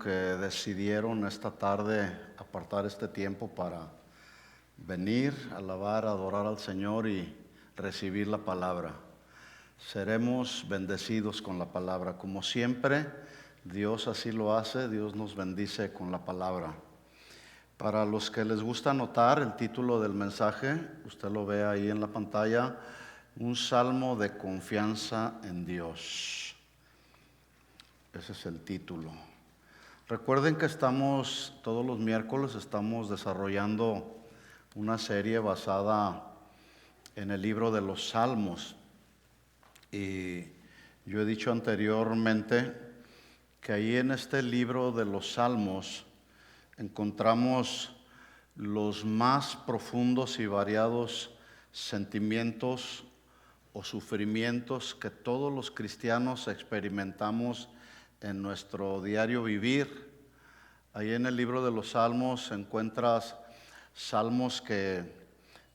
que decidieron esta tarde apartar este tiempo para venir, alabar, adorar al Señor y recibir la palabra. Seremos bendecidos con la palabra. Como siempre, Dios así lo hace, Dios nos bendice con la palabra. Para los que les gusta anotar el título del mensaje, usted lo ve ahí en la pantalla, un salmo de confianza en Dios. Ese es el título. Recuerden que todos los miércoles estamos desarrollando una serie basada en el libro de los Salmos. Y yo he dicho anteriormente que ahí en este libro de los Salmos encontramos los más profundos y variados sentimientos o sufrimientos que todos los cristianos experimentamos en nuestro diario vivir. Ahí en el libro de los Salmos encuentras salmos que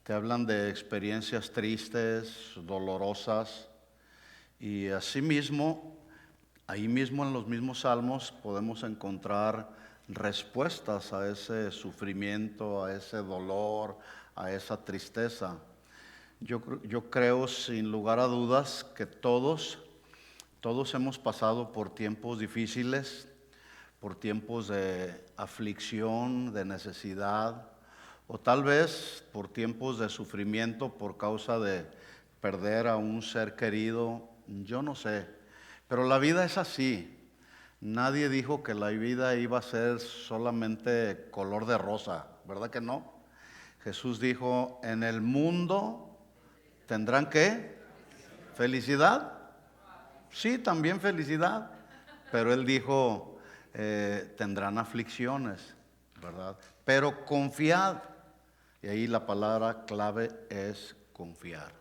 te hablan de experiencias tristes, dolorosas, y asimismo, ahí mismo en los mismos salmos podemos encontrar respuestas a ese sufrimiento, a ese dolor, a esa tristeza. Yo creo sin lugar a dudas que todos hemos pasado por tiempos difíciles, por tiempos de aflicción, de necesidad, o tal vez por tiempos de sufrimiento por causa de perder a un ser querido, yo no sé. Pero la vida es así. Nadie dijo que la vida iba a ser solamente color de rosa, ¿verdad que no? Jesús dijo, en el mundo tendrán ¿qué? ¿Felicidad? Sí, también felicidad, pero Él dijo, tendrán aflicciones, ¿verdad? Pero confiad, y ahí la palabra clave es confiar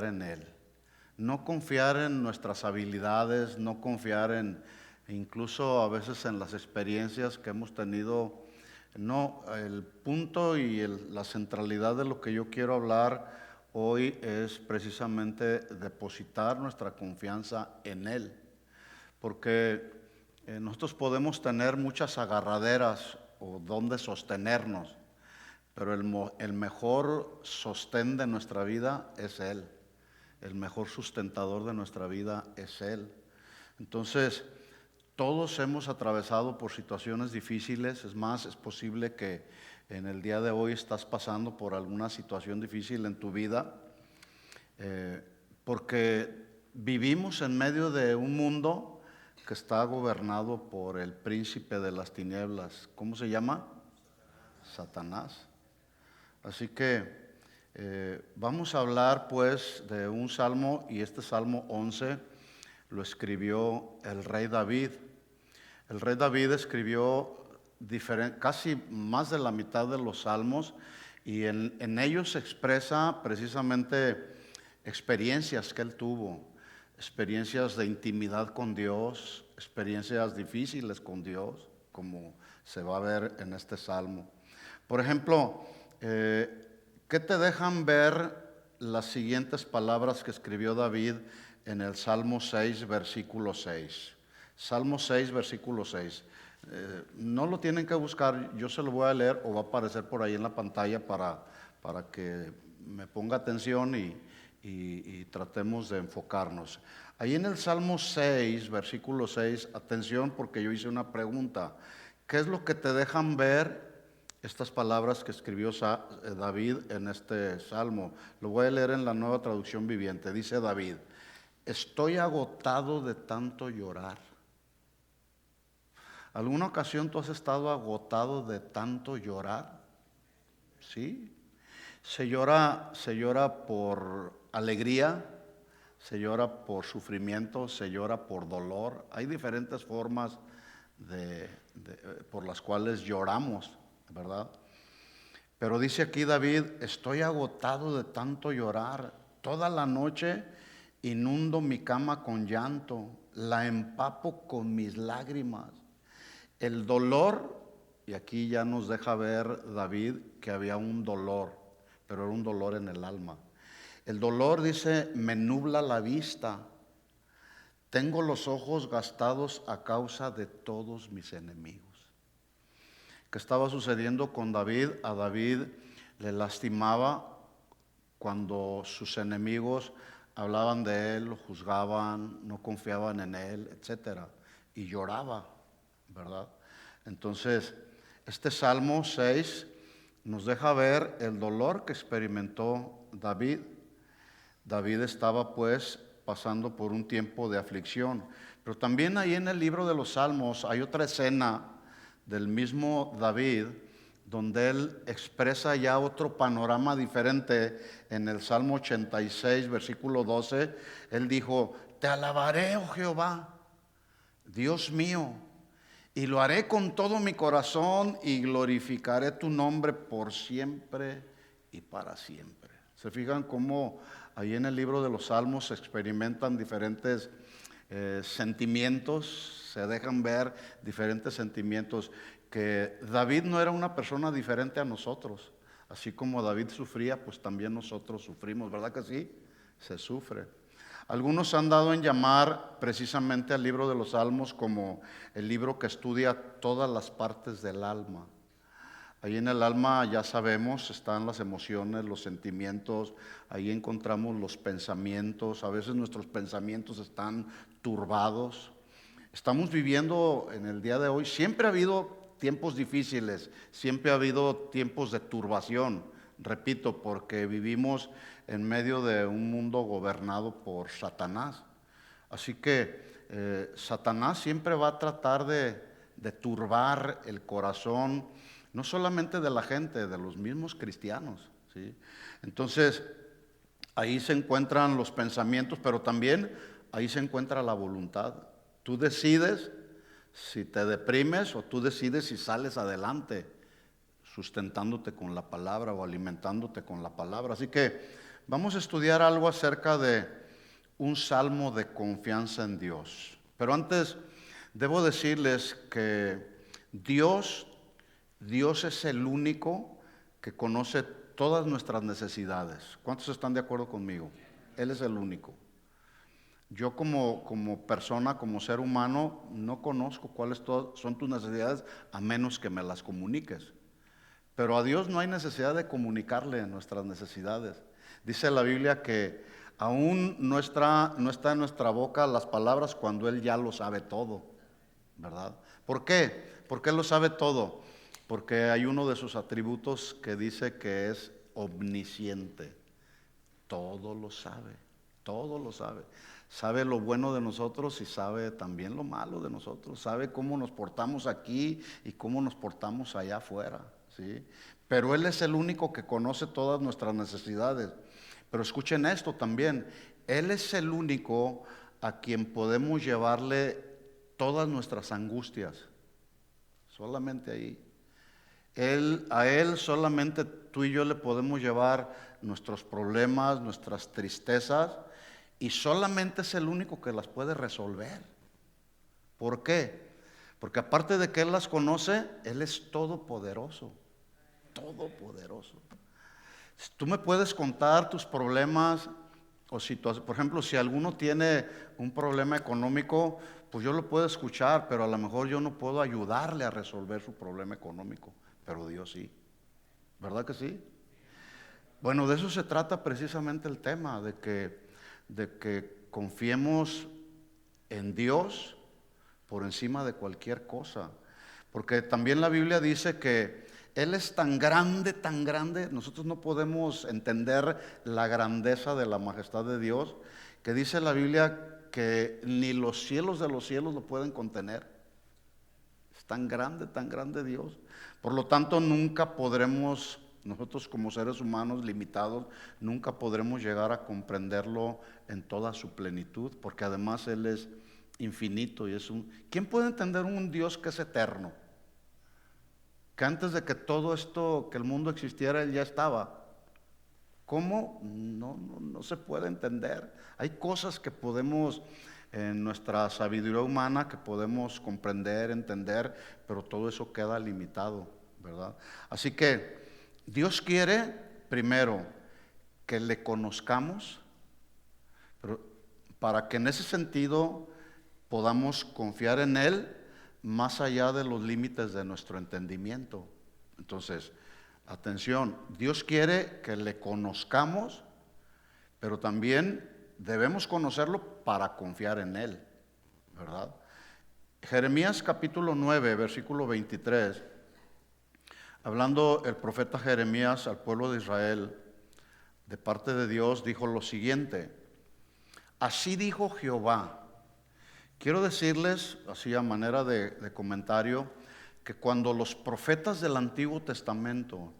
en Él. No confiar en nuestras habilidades, no confiar incluso a veces en las experiencias que hemos tenido. No, el punto y la centralidad de lo que yo quiero hablar hoy es precisamente depositar nuestra confianza en Él, porque nosotros podemos tener muchas agarraderas o donde sostenernos, pero el mejor sostén de nuestra vida es Él, el mejor sustentador de nuestra vida es Él. Entonces, todos hemos atravesado por situaciones difíciles. Es más, es posible que en el día de hoy estás pasando por alguna situación difícil en tu vida, porque vivimos en medio de un mundo que está gobernado por el príncipe de las tinieblas. ¿Cómo se llama? Satanás. Así que vamos a hablar pues de un salmo, y este Salmo 11 lo escribió el rey David. El rey David escribió casi más de la mitad de los salmos, y en ellos se expresa precisamente experiencias que él tuvo, experiencias de intimidad con Dios, experiencias difíciles con Dios, como se va a ver en este salmo. Por ejemplo, ¿qué te dejan ver las siguientes palabras que escribió David en el Salmo 6, versículo 6? Salmo 6, versículo 6. No lo tienen que buscar, yo se lo voy a leer o va a aparecer por ahí en la pantalla para que me ponga atención y tratemos de enfocarnos. Ahí en el Salmo 6, versículo 6, atención porque yo hice una pregunta. ¿Qué es lo que te dejan ver estas palabras que escribió David en este salmo? Lo voy a leer en la Nueva Traducción Viviente. Dice David, estoy agotado de tanto llorar. ¿Alguna ocasión tú has estado agotado de tanto llorar? ¿Sí? Se llora por alegría, se llora por sufrimiento, se llora por dolor. Hay diferentes formas por las cuales lloramos, ¿verdad? Pero dice aquí David, estoy agotado de tanto llorar. Toda la noche inundo mi cama con llanto, la empapo con mis lágrimas. El dolor, y aquí ya nos deja ver David que había un dolor, pero era un dolor en el alma. El dolor, dice, me nubla la vista. tengo los ojos gastados a causa de todos mis enemigos. ¿Qué estaba sucediendo con David? A David le lastimaba cuando sus enemigos hablaban de él, lo juzgaban, no confiaban en él, etcétera, y lloraba, ¿verdad? Entonces, este Salmo 6 nos deja ver el dolor que experimentó David. David estaba pues pasando por un tiempo de aflicción, pero también ahí en el libro de los Salmos hay otra escena del mismo David, donde él expresa ya otro panorama diferente. En el Salmo 86, versículo 12, él dijo: te alabaré, oh Jehová, Dios mío, y lo haré con todo mi corazón y glorificaré tu nombre por siempre y para siempre. ¿Se fijan cómo ahí en el libro de los Salmos se experimentan diferentes sentimientos? Se dejan ver diferentes sentimientos. Que David no era una persona diferente a nosotros. Así como David sufría, pues también nosotros sufrimos, ¿verdad que sí? Se sufre. Algunos han dado en llamar precisamente al libro de los Salmos como el libro que estudia todas las partes del alma. Ahí en el alma, ya sabemos, están las emociones, los sentimientos, ahí encontramos los pensamientos. A veces nuestros pensamientos están turbados. Estamos viviendo en el día de hoy, siempre ha habido tiempos difíciles, siempre ha habido tiempos de turbación, repito, porque vivimos en medio de un mundo gobernado por Satanás. Así que Satanás siempre va a tratar de turbar el corazón, no solamente de la gente, de los mismos cristianos, ¿sí? Entonces, ahí se encuentran los pensamientos, pero también ahí se encuentra la voluntad. Tú decides si te deprimes o tú decides si sales adelante, sustentándote con la palabra o alimentándote con la palabra. Así que vamos a estudiar algo acerca de un salmo de confianza en Dios. Pero antes debo decirles que Dios es el único que conoce todas nuestras necesidades. ¿Cuántos están de acuerdo conmigo? Él es el único. Yo como persona, como ser humano, no conozco cuáles son tus necesidades a menos que me las comuniques. Pero a Dios no hay necesidad de comunicarle nuestras necesidades. Dice la Biblia que aún no está en nuestra boca las palabras cuando Él ya lo sabe todo, ¿verdad? ¿Por qué? Porque Él lo sabe todo. Porque hay uno de sus atributos que dice que es omnisciente. Todo lo sabe, todo lo sabe. Sabe lo bueno de nosotros y sabe también lo malo de nosotros. Sabe cómo nos portamos aquí y cómo nos portamos allá afuera, ¿sí? Pero Él es el único que conoce todas nuestras necesidades. Pero escuchen esto también. Él es el único a quien podemos llevarle todas nuestras angustias. Solamente ahí. A Él solamente tú y yo le podemos llevar nuestros problemas, nuestras tristezas, y solamente es el único que las puede resolver. ¿Por qué? Porque aparte de que Él las conoce, Él es todopoderoso. Todopoderoso. Tú me puedes contar tus problemas o situaciones. Por ejemplo, si alguno tiene un problema económico, pues yo lo puedo escuchar, pero a lo mejor yo no puedo ayudarle a resolver su problema económico, pero Dios sí. ¿Verdad que sí? Bueno, de eso se trata precisamente el tema, de que confiemos en Dios por encima de cualquier cosa. Porque también la Biblia dice que Él es tan grande, nosotros no podemos entender la grandeza de la majestad de Dios, que dice la Biblia que ni los cielos de los cielos lo pueden contener. Es tan grande Dios. Por lo tanto, nunca podremos, nosotros como seres humanos limitados, nunca podremos llegar a comprenderlo en toda su plenitud, porque además Él es infinito y es ¿quién puede entender un Dios que es eterno? Que antes de que todo esto, que el mundo existiera, Él ya estaba. ¿Cómo? No se puede entender. Hay cosas que podemos, en nuestra sabiduría humana, que podemos comprender, entender, pero todo eso queda limitado, ¿verdad? Así que Dios quiere, primero, que le conozcamos, pero para que en ese sentido podamos confiar en Él más allá de los límites de nuestro entendimiento. Entonces, atención, Dios quiere que le conozcamos, pero también debemos conocerlo para confiar en Él, ¿verdad? Jeremías capítulo 9, versículo 23, hablando el profeta Jeremías al pueblo de Israel, de parte de Dios, dijo lo siguiente: así dijo Jehová. Quiero decirles, así a manera de comentario, que cuando los profetas del Antiguo Testamento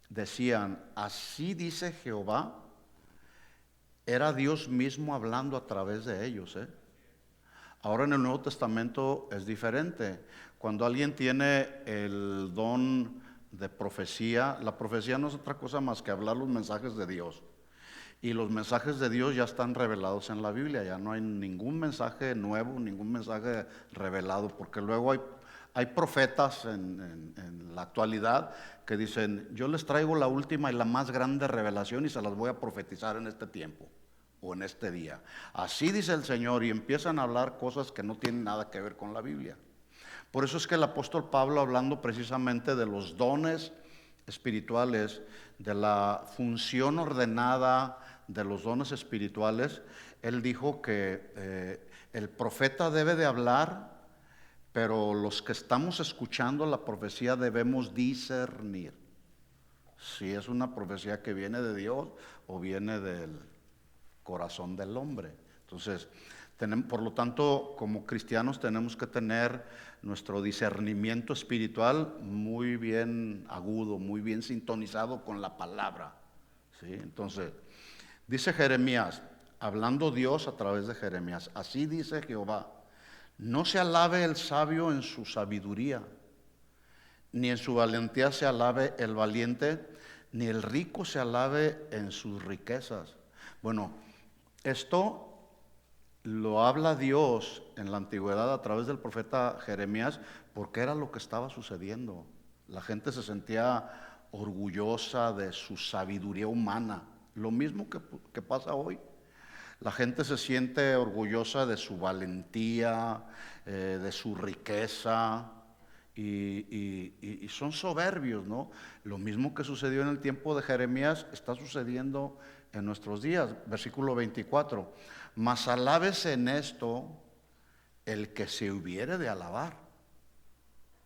decían, así dice Jehová, era Dios mismo hablando a través de ellos. Ahora en el Nuevo Testamento es diferente. Cuando alguien tiene el don de profecía, la profecía no es otra cosa más que hablar los mensajes de Dios. Y los mensajes de Dios ya están revelados en la Biblia, ya no hay ningún mensaje nuevo, ningún mensaje revelado, porque luego hay profetas en la actualidad que dicen, yo les traigo la última y la más grande revelación y se las voy a profetizar en este tiempo o en este día. Así dice el Señor, y empiezan a hablar cosas que no tienen nada que ver con la Biblia. Por eso es que el apóstol Pablo, hablando precisamente de los dones espirituales, de la función ordenada de los dones espirituales, él dijo que el profeta debe de hablar, pero los que estamos escuchando la profecía debemos discernir si es una profecía que viene de Dios o viene del corazón del hombre. Entonces, por lo tanto, como cristianos tenemos que tener nuestro discernimiento espiritual muy bien agudo, muy bien sintonizado con la palabra, ¿sí? Entonces, dice Jeremías, hablando Dios a través de Jeremías, así dice Jehová, no se alabe el sabio en su sabiduría, ni en su valentía se alabe el valiente, ni el rico se alabe en sus riquezas. Bueno, esto lo habla Dios en la antigüedad a través del profeta Jeremías, porque era lo que estaba sucediendo. La gente se sentía orgullosa de su sabiduría humana, lo mismo que pasa hoy. La gente se siente orgullosa de su valentía, de su riqueza, y son soberbios, ¿no? Lo mismo que sucedió en el tiempo de Jeremías está sucediendo en nuestros días. Versículo 24, mas alábese en esto el que se hubiere de alabar.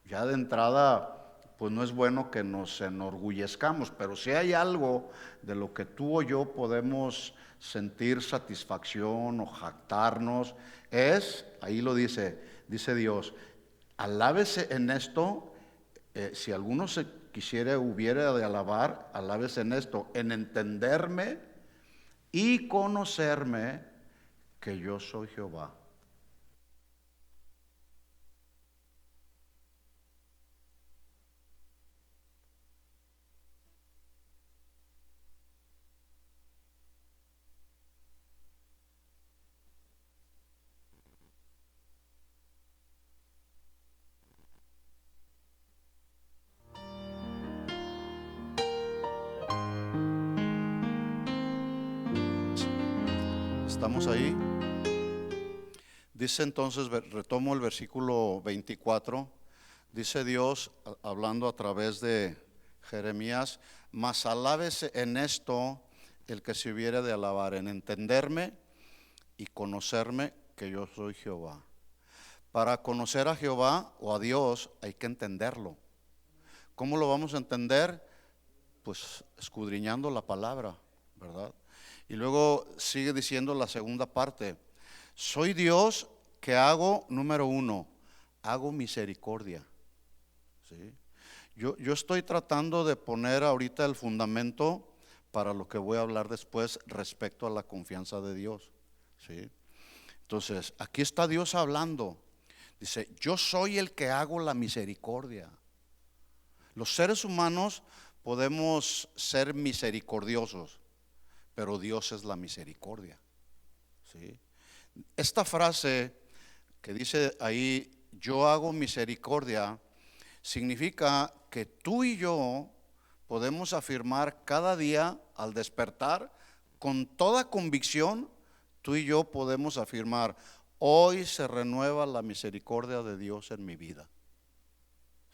Ya de entrada, pues no es bueno que nos enorgullezcamos, pero si hay algo de lo que tú o yo podemos sentir satisfacción o jactarnos, ahí lo dice Dios, alábese en esto, si alguno se hubiera de alabar, alábese en esto, en entenderme y conocerme que yo soy Jehová. ¿Estamos ahí? Dice entonces, retomo el versículo 24, dice Dios hablando a través de Jeremías, mas alábese en esto el que se hubiera de alabar, en entenderme y conocerme que yo soy Jehová. Para conocer a Jehová o a Dios hay que entenderlo. ¿Cómo lo vamos a entender? Pues escudriñando la palabra, ¿verdad? Y luego sigue diciendo la segunda parte, soy Dios que hago, número 1, hago misericordia. ¿Sí? Yo estoy tratando de poner ahorita el fundamento para lo que voy a hablar después respecto a la confianza de Dios. ¿Sí? Entonces, aquí está Dios hablando. Dice, yo soy el que hago la misericordia. Los seres humanos podemos ser misericordiosos, pero Dios es la misericordia. ¿Sí? Esta frase que dice ahí, yo hago misericordia, significa que tú y yo podemos afirmar cada día al despertar, con toda convicción, tú y yo podemos afirmar, hoy se renueva la misericordia de Dios en mi vida.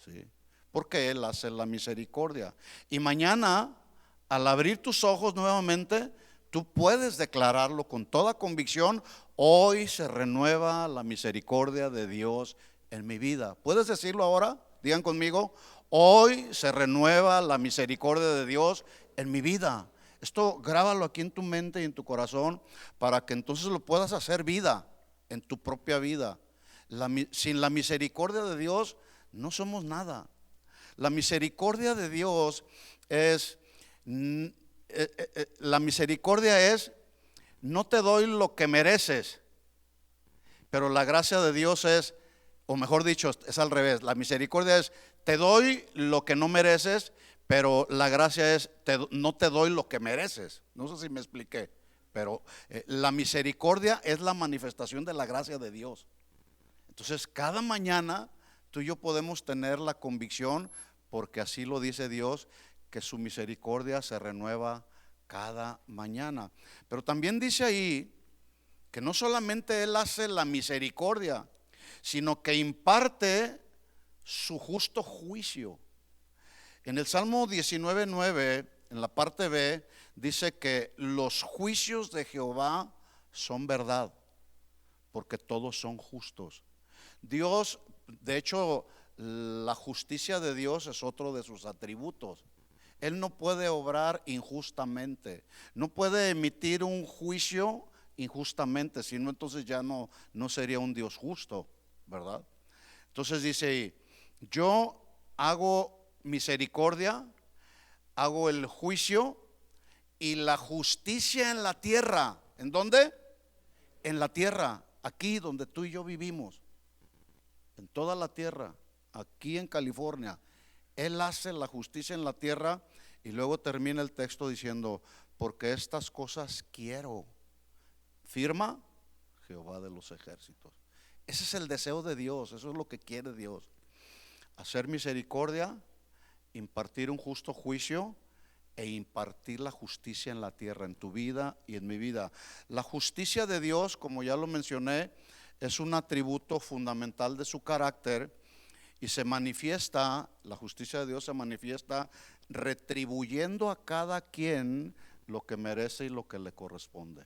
¿Sí? Porque Él hace la misericordia. Y mañana, al abrir tus ojos nuevamente, tú puedes declararlo con toda convicción: hoy se renueva la misericordia de Dios en mi vida. ¿Puedes decirlo ahora? Digan conmigo: hoy se renueva la misericordia de Dios en mi vida. Esto grábalo aquí en tu mente y en tu corazón, para que entonces lo puedas hacer vida en tu propia vida. Sin la misericordia de Dios no somos nada. La misericordia de Dios es, la misericordia es: no te doy lo que mereces, pero la gracia de Dios es, o mejor dicho, es al revés. La misericordia es: te doy lo que no mereces, pero la gracia es: no te doy lo que mereces. No sé si me expliqué, pero la misericordia es la manifestación de la gracia de Dios. Entonces, cada mañana tú y yo podemos tener la convicción, porque así lo dice Dios, que su misericordia se renueva cada mañana. Pero también dice ahí que no solamente Él hace la misericordia, sino que imparte su justo juicio. En el Salmo 19:9, en la parte B, dice que los juicios de Jehová son verdad, porque todos son justos. Dios, de hecho, la justicia de Dios es otro de sus atributos. Él no puede obrar injustamente, no puede emitir un juicio injustamente, sino entonces ya no sería un Dios justo, ¿verdad? Entonces dice: yo hago misericordia, hago el juicio y la justicia en la tierra. ¿En dónde? En la tierra, aquí donde tú y yo vivimos, en toda la tierra, aquí en California. Él hace la justicia en la tierra. Y luego termina el texto diciendo: porque estas cosas quiero, firma Jehová de los ejércitos. Ese es el deseo de Dios, eso es lo que quiere Dios: hacer misericordia, impartir un justo juicio e impartir la justicia en la tierra, en tu vida y en mi vida. La justicia de Dios, como ya lo mencioné, es un atributo fundamental de su carácter, y se manifiesta, la justicia de Dios se manifiesta retribuyendo a cada quien lo que merece y lo que le corresponde.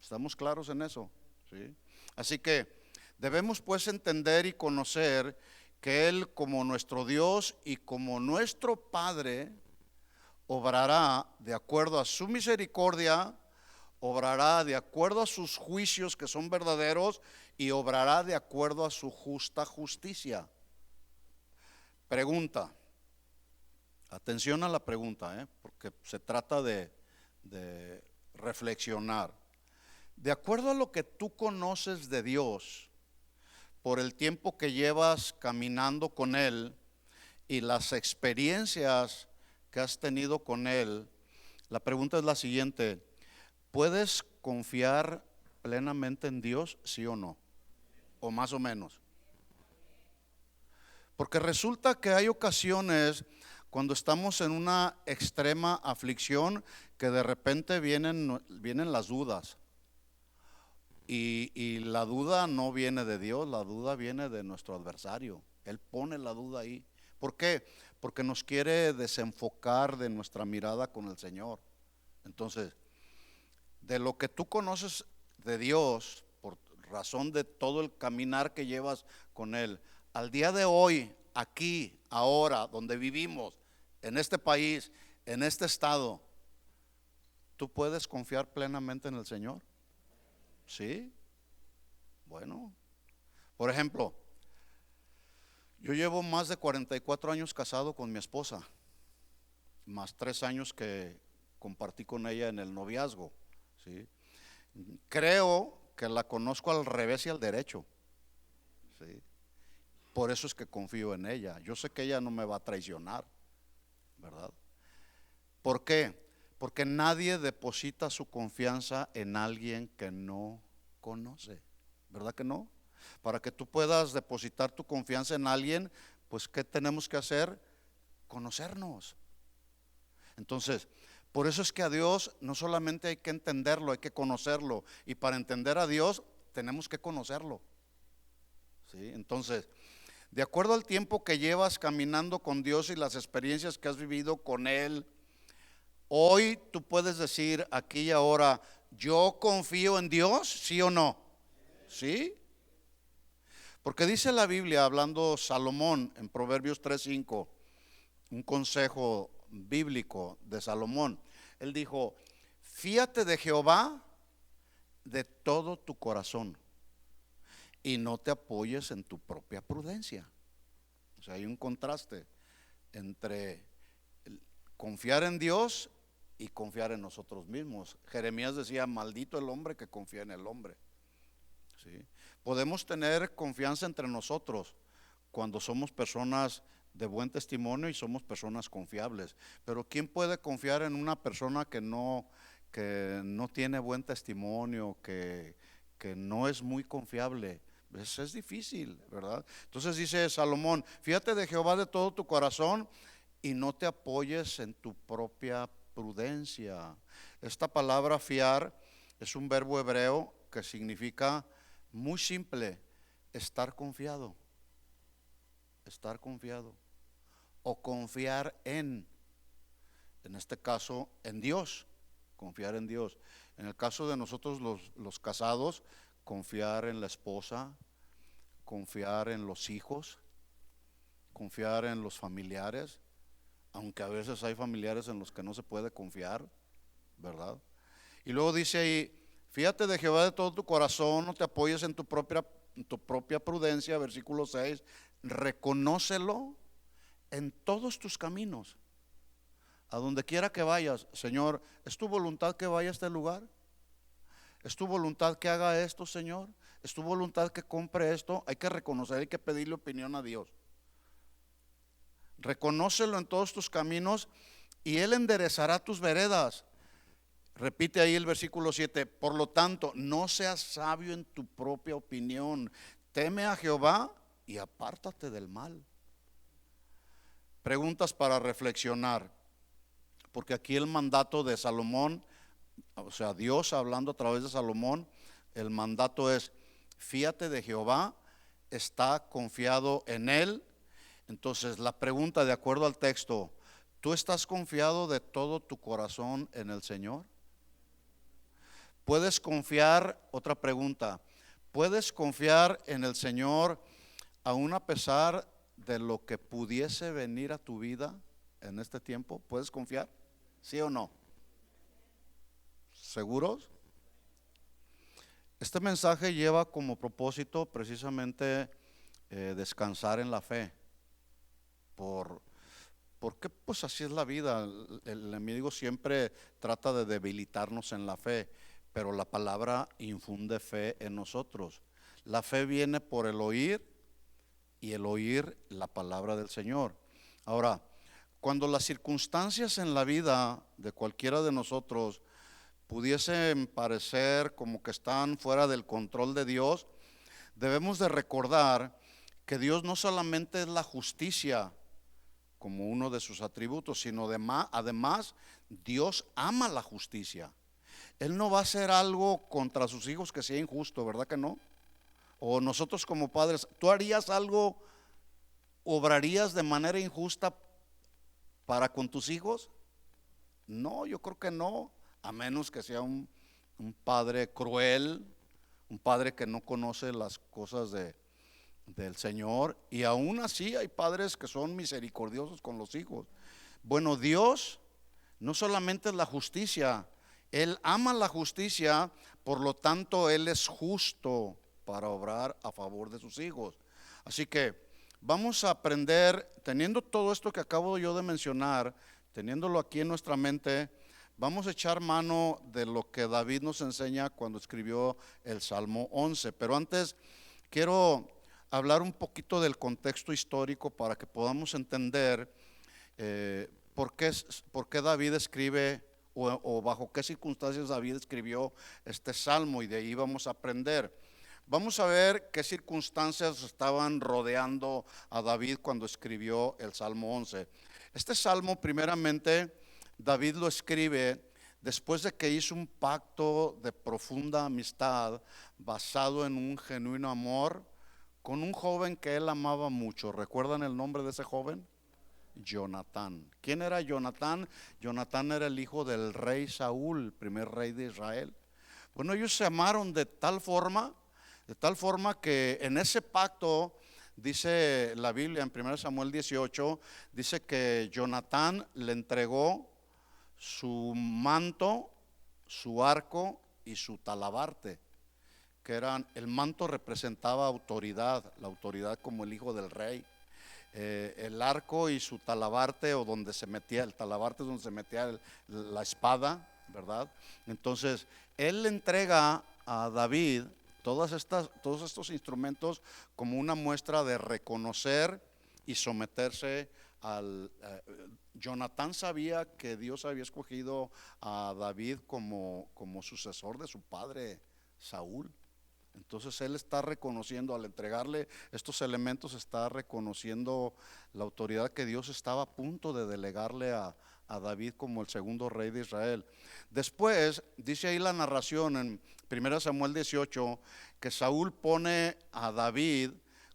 ¿Estamos claros en eso? ¿Sí? Así que debemos pues entender y conocer que Él, como nuestro Dios y como nuestro Padre, obrará de acuerdo a su misericordia, obrará de acuerdo a sus juicios que son verdaderos, y obrará de acuerdo a su justa justicia. Pregunta, atención a la pregunta, porque se trata de reflexionar. De acuerdo a lo que tú conoces de Dios, por el tiempo que llevas caminando con Él y las experiencias que has tenido con Él, la pregunta es la siguiente: ¿puedes confiar plenamente en Dios, sí o no? O más o menos. Porque resulta que hay ocasiones cuando estamos en una extrema aflicción, que de repente vienen las dudas. Y la duda no viene de Dios, la duda viene de nuestro adversario. Él pone la duda ahí. ¿Por qué? Porque nos quiere desenfocar de nuestra mirada con el Señor. Entonces, de lo que tú conoces de Dios, por razón de todo el caminar que llevas con Él, al día de hoy, aquí, ahora, donde vivimos, en este país, en este estado, ¿tú puedes confiar plenamente en el Señor? Sí. Bueno, por ejemplo, yo llevo más de 44 años casado con mi esposa, más 3 años que compartí con ella en el noviazgo, ¿sí? Creo que la conozco al revés y al derecho, ¿sí? Por eso es que confío en ella. Yo sé que ella no me va a traicionar, ¿verdad? ¿Por qué? Porque nadie deposita su confianza en alguien que no conoce, ¿verdad que no? Para que tú puedas depositar tu confianza en alguien, pues ¿qué tenemos que hacer? Conocernos. Entonces, por eso es que a Dios no solamente hay que entenderlo, hay que conocerlo. Y para entender a Dios tenemos que conocerlo. ¿Sí? Entonces, de acuerdo al tiempo que llevas caminando con Dios y las experiencias que has vivido con Él, hoy tú puedes decir aquí y ahora, yo confío en Dios, ¿sí o no? ¿Sí? Porque dice la Biblia, hablando Salomón en Proverbios 3:5, un consejo bíblico de Salomón. Él dijo, fíate de Jehová de todo tu corazón y no te apoyes en tu propia prudencia. O sea, hay un contraste entre confiar en Dios y confiar en nosotros mismos. Jeremías decía, maldito el hombre que confía en el hombre. ¿Sí? Podemos tener confianza entre nosotros cuando somos personas de buen testimonio y somos personas confiables. Pero ¿quién puede confiar en una persona que no tiene buen testimonio, que no es muy confiable? Es difícil, ¿verdad? Entonces dice Salomón, fíjate de Jehová de todo tu corazón y no te apoyes en tu propia prudencia. Esta palabra fiar es un verbo hebreo que significa muy simple, estar confiado. Estar confiado o confiar en este caso en Dios, confiar en Dios. En el caso de nosotros los casados, confiar en la esposa, confiar en los hijos, confiar en los familiares, aunque a veces hay familiares en los que no se puede confiar, ¿verdad? Y luego dice ahí, fíjate de Jehová de todo tu corazón, no te apoyes en tu propia prudencia, versículo 6, reconócelo en todos tus caminos, a donde quiera que vayas. Señor, ¿es tu voluntad que vaya a este lugar? ¿Es tu voluntad que haga esto, Señor? ¿Es tu voluntad que compre esto? Hay que reconocer, hay que pedirle opinión a Dios. Reconócelo en todos tus caminos y Él enderezará tus veredas. Repite ahí el versículo 7, por lo tanto, no seas sabio en tu propia opinión, teme a Jehová y apártate del mal. Preguntas para reflexionar, porque aquí el mandato de Salomón, o sea, Dios hablando a través de Salomón, el mandato es, fíate de Jehová, está confiado en Él. Entonces la pregunta de acuerdo al texto, ¿tú estás confiado de todo tu corazón en el Señor? ¿Puedes confiar, otra pregunta, puedes confiar en el Señor aún a pesar de lo que pudiese venir a tu vida en este tiempo? ¿Puedes confiar? ¿Sí o no? ¿Seguros? Este mensaje lleva como propósito precisamente descansar en la fe. Porque pues así es la vida. El enemigo siempre trata de debilitarnos en la fe, pero la palabra infunde fe en nosotros. La fe viene por el oír y el oír la palabra del Señor. Ahora, cuando las circunstancias en la vida de cualquiera de nosotros pudiesen parecer como que están fuera del control de Dios, debemos de recordar que Dios no solamente es la justicia como uno de sus atributos, sino además Dios ama la justicia. Él no va a hacer algo contra sus hijos que sea injusto, ¿verdad que no? O nosotros como padres, ¿tú harías algo, obrarías de manera injusta para con tus hijos? No, yo creo que no, a menos que sea un padre cruel, un padre que no conoce las cosas del Señor. Y aún así hay padres que son misericordiosos con los hijos. Bueno, Dios no solamente es la justicia, Él ama la justicia, por lo tanto Él es justo para obrar a favor de sus hijos. Así que vamos a aprender, teniendo todo esto que acabo yo de mencionar, teniéndolo aquí en nuestra mente, vamos a echar mano de lo que David nos enseña cuando escribió el Salmo 11. Pero antes quiero hablar un poquito del contexto histórico para que podamos entender por qué David escribe o bajo qué circunstancias David escribió este salmo, y de ahí vamos a aprender. Vamos a ver qué circunstancias estaban rodeando a David cuando escribió el Salmo 11. Este salmo, primeramente, David lo escribe después de que hizo un pacto de profunda amistad basado en un genuino amor con un joven que él amaba mucho. ¿Recuerdan el nombre de ese joven? Jonatán. ¿Quién era Jonatán? Jonatán era el hijo del rey Saúl, el primer rey de Israel. Bueno, ellos se amaron de tal forma que en ese pacto, dice la Biblia en 1 Samuel 18, dice que Jonatán le entregó su manto, su arco y su talabarte, que eran, el manto representaba autoridad, la autoridad como el hijo del rey. El arco y su talabarte, o donde se metía, el talabarte es donde se metía la espada, ¿verdad? Entonces, él le entrega a David todos estos instrumentos como una muestra de reconocer y someterse al... Jonatán sabía que Dios había escogido a David como sucesor de su padre Saúl. Entonces él está reconociendo, al entregarle estos elementos, está reconociendo la autoridad que Dios estaba a punto de delegarle a David como el segundo rey de Israel. Después, dice ahí la narración en 1 Samuel 18, que Saúl pone a David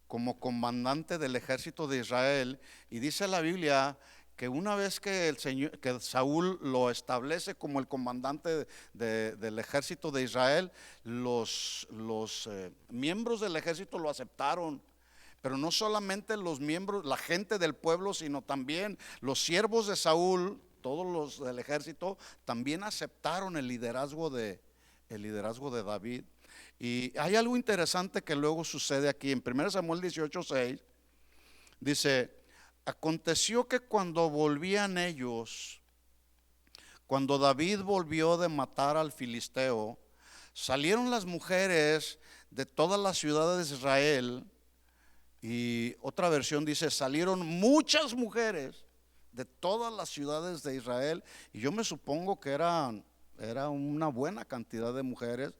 como comandante del ejército de Israel, y dice la Biblia que una vez que que Saúl lo establece como el comandante del ejército de Israel, los miembros del ejército lo aceptaron. Pero no solamente los miembros, la gente del pueblo, sino también los siervos de Saúl, todos los del ejército, también aceptaron el liderazgo de David. Y hay algo interesante que luego sucede aquí en 1 Samuel 18:6. Dice: aconteció que cuando volvían ellos, cuando David volvió de matar al filisteo, salieron las mujeres de todas las ciudades de Israel. Y otra versión dice: salieron muchas mujeres de todas las ciudades de Israel. Y yo me supongo que era una buena cantidad de mujeres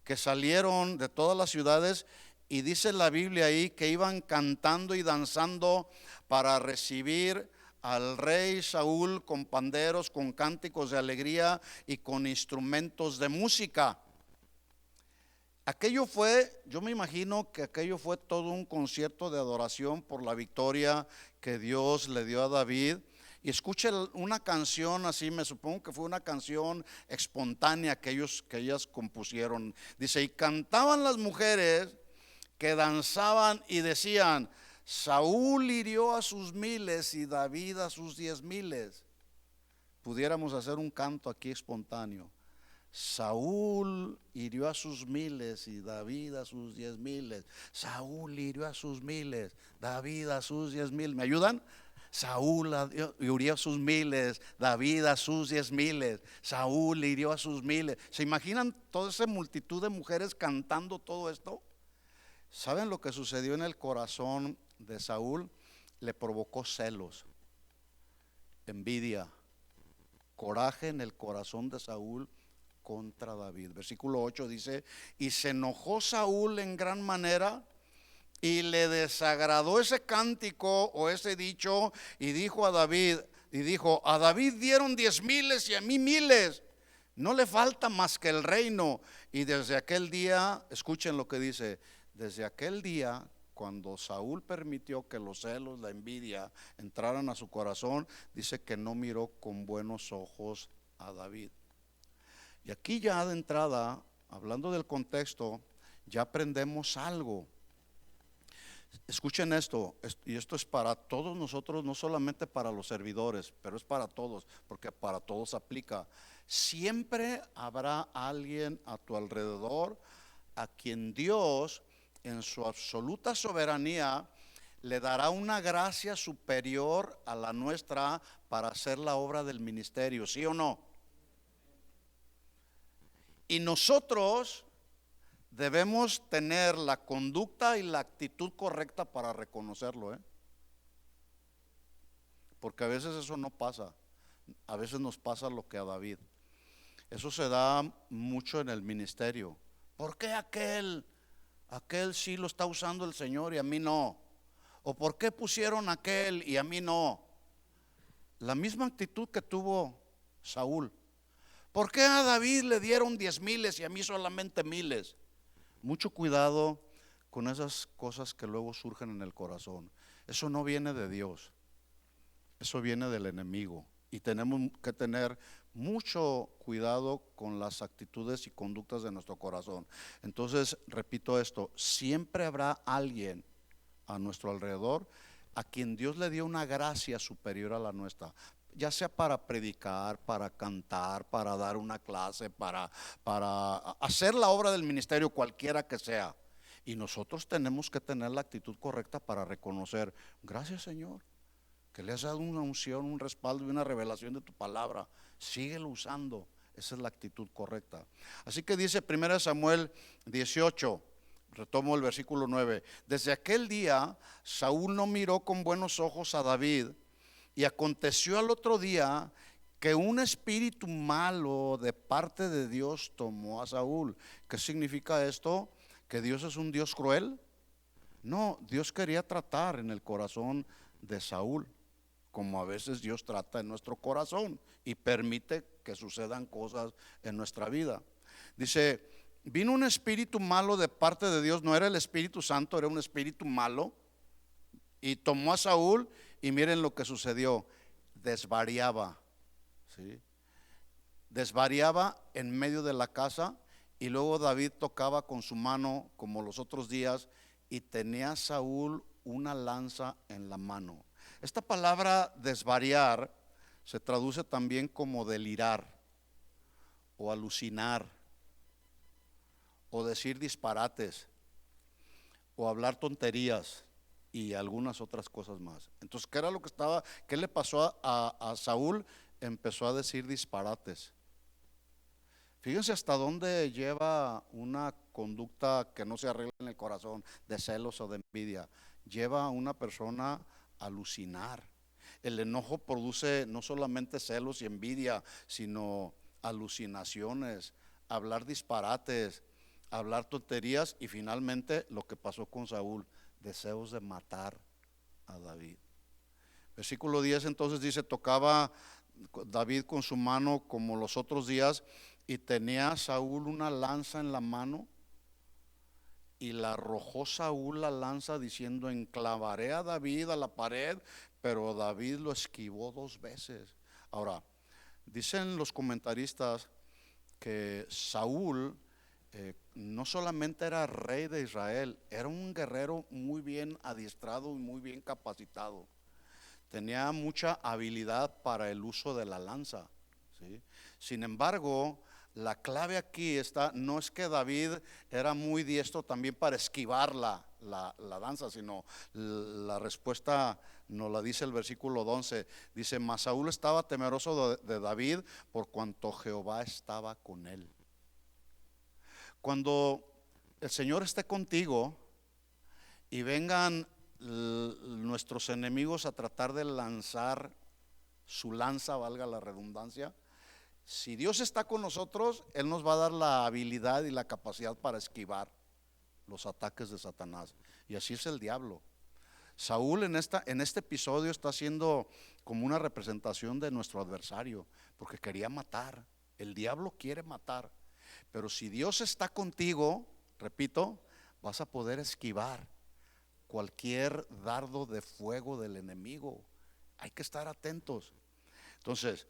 que salieron de todas las ciudades. Y dice la Biblia ahí que iban cantando y danzando para recibir al rey Saúl con panderos, con cánticos de alegría y con instrumentos de música. Aquello fue, yo me imagino que aquello fue todo un concierto de adoración por la victoria que Dios le dio a David. Y escuche una canción así, me supongo que fue una canción espontánea que ellas compusieron. Dice: y cantaban las mujeres que danzaban y decían: Saúl hirió a sus miles y David a sus 10,000. Pudiéramos hacer un canto aquí espontáneo. Saúl hirió a sus miles y David a sus 10,000. Saúl hirió a sus miles, David a sus 10,000. ¿Me ayudan? Saúl hirió a sus miles, David a sus 10,000. Saúl hirió a sus miles. ¿Se imaginan toda esa multitud de mujeres cantando todo esto? ¿Saben lo que sucedió en el corazón de Saúl? Le provocó celos, envidia, coraje en el corazón de Saúl contra David. Versículo 8 dice: y se enojó Saúl en gran manera y le desagradó ese cántico o ese dicho, y dijo a David, a David dieron 10,000 y a mí 1,000, no le falta más que el reino. Y desde aquel día, escuchen lo que dice: desde aquel día, cuando Saúl permitió que los celos, la envidia entraran a su corazón, dice que no miró con buenos ojos a David. Y aquí ya de entrada, hablando del contexto, ya aprendemos algo. Escuchen esto, y esto es para todos nosotros, no solamente para los servidores, pero es para todos, porque para todos aplica. Siempre habrá alguien a tu alrededor a quien Dios, en su absoluta soberanía, le dará una gracia superior a la nuestra para hacer la obra del ministerio, ¿sí o no? Y nosotros debemos tener la conducta y la actitud correcta para reconocerlo, porque a veces eso no pasa. A veces nos pasa lo que a David. Eso se da mucho en el ministerio. ¿Por qué aquel sí lo está usando el Señor y a mí no? ¿O por qué pusieron aquel y a mí no? La misma actitud que tuvo Saúl. ¿Por qué a David le dieron 10,000 y a mí solamente 1,000? Mucho cuidado con esas cosas que luego surgen en el corazón. Eso no viene de Dios, eso viene del enemigo. Y tenemos que tener mucho cuidado con las actitudes y conductas de nuestro corazón. Entonces, repito esto, siempre habrá alguien a nuestro alrededor a quien Dios le dio una gracia superior a la nuestra, ya sea para predicar, para cantar, para dar una clase, para hacer la obra del ministerio, cualquiera que sea. Y nosotros tenemos que tener la actitud correcta para reconocer: gracias, Señor, que le has dado una unción, un respaldo y una revelación de tu palabra. Síguelo usando. Esa es la actitud correcta. Así que dice 1 Samuel 18, retomo el versículo 9: desde aquel día Saúl no miró con buenos ojos a David, y aconteció al otro día que un espíritu malo de parte de Dios tomó a Saúl. ¿Qué significa esto? ¿Que Dios es un Dios cruel? No, Dios quería tratar en el corazón de Saúl, como a veces Dios trata en nuestro corazón y permite que sucedan cosas en nuestra vida. Dice: vino un espíritu malo de parte de Dios, no era el Espíritu Santo, era un espíritu malo, y tomó a Saúl, y miren lo que sucedió: desvariaba, ¿sí? Desvariaba en medio de la casa, y luego David tocaba con su mano como los otros días, y tenía Saúl una lanza en la mano. Esta palabra desvariar se traduce también como delirar, o alucinar, o decir disparates, o hablar tonterías y algunas otras cosas más. Entonces, ¿qué era lo que estaba? ¿Qué le pasó a Saúl? Empezó a decir disparates. Fíjense hasta dónde lleva una conducta que no se arregla en el corazón, de celos o de envidia. Lleva a una persona a alucinar. El enojo produce no solamente celos y envidia, sino alucinaciones, hablar disparates, hablar tonterías, y finalmente lo que pasó con Saúl: deseos de matar a David. Versículo 10 entonces dice: tocaba David con su mano como los otros días, y tenía Saúl una lanza en la mano, y la arrojó Saúl la lanza diciendo: enclavaré a David a la pared. Pero David lo esquivó 2 veces. Ahora, dicen los comentaristas que Saúl no solamente era rey de Israel, era un guerrero muy bien adiestrado y muy bien capacitado. Tenía mucha habilidad para el uso de la lanza, ¿sí? Sin embargo, la clave aquí está: no es que David era muy diestro también para esquivar la lanza, sino la respuesta nos la dice el versículo 11. Dice: mas Saúl estaba temeroso de David, por cuanto Jehová estaba con él. Cuando el Señor esté contigo y vengan nuestros enemigos a tratar de lanzar su lanza, valga la redundancia, si Dios está con nosotros, Él nos va a dar la habilidad y la capacidad para esquivar los ataques de Satanás. Y así es el diablo. Saúl en este episodio está siendo como una representación de nuestro adversario, porque quería matar. El diablo quiere matar. Pero si Dios está contigo, repito, vas a poder esquivar cualquier dardo de fuego del enemigo. Hay que estar atentos. Entonces,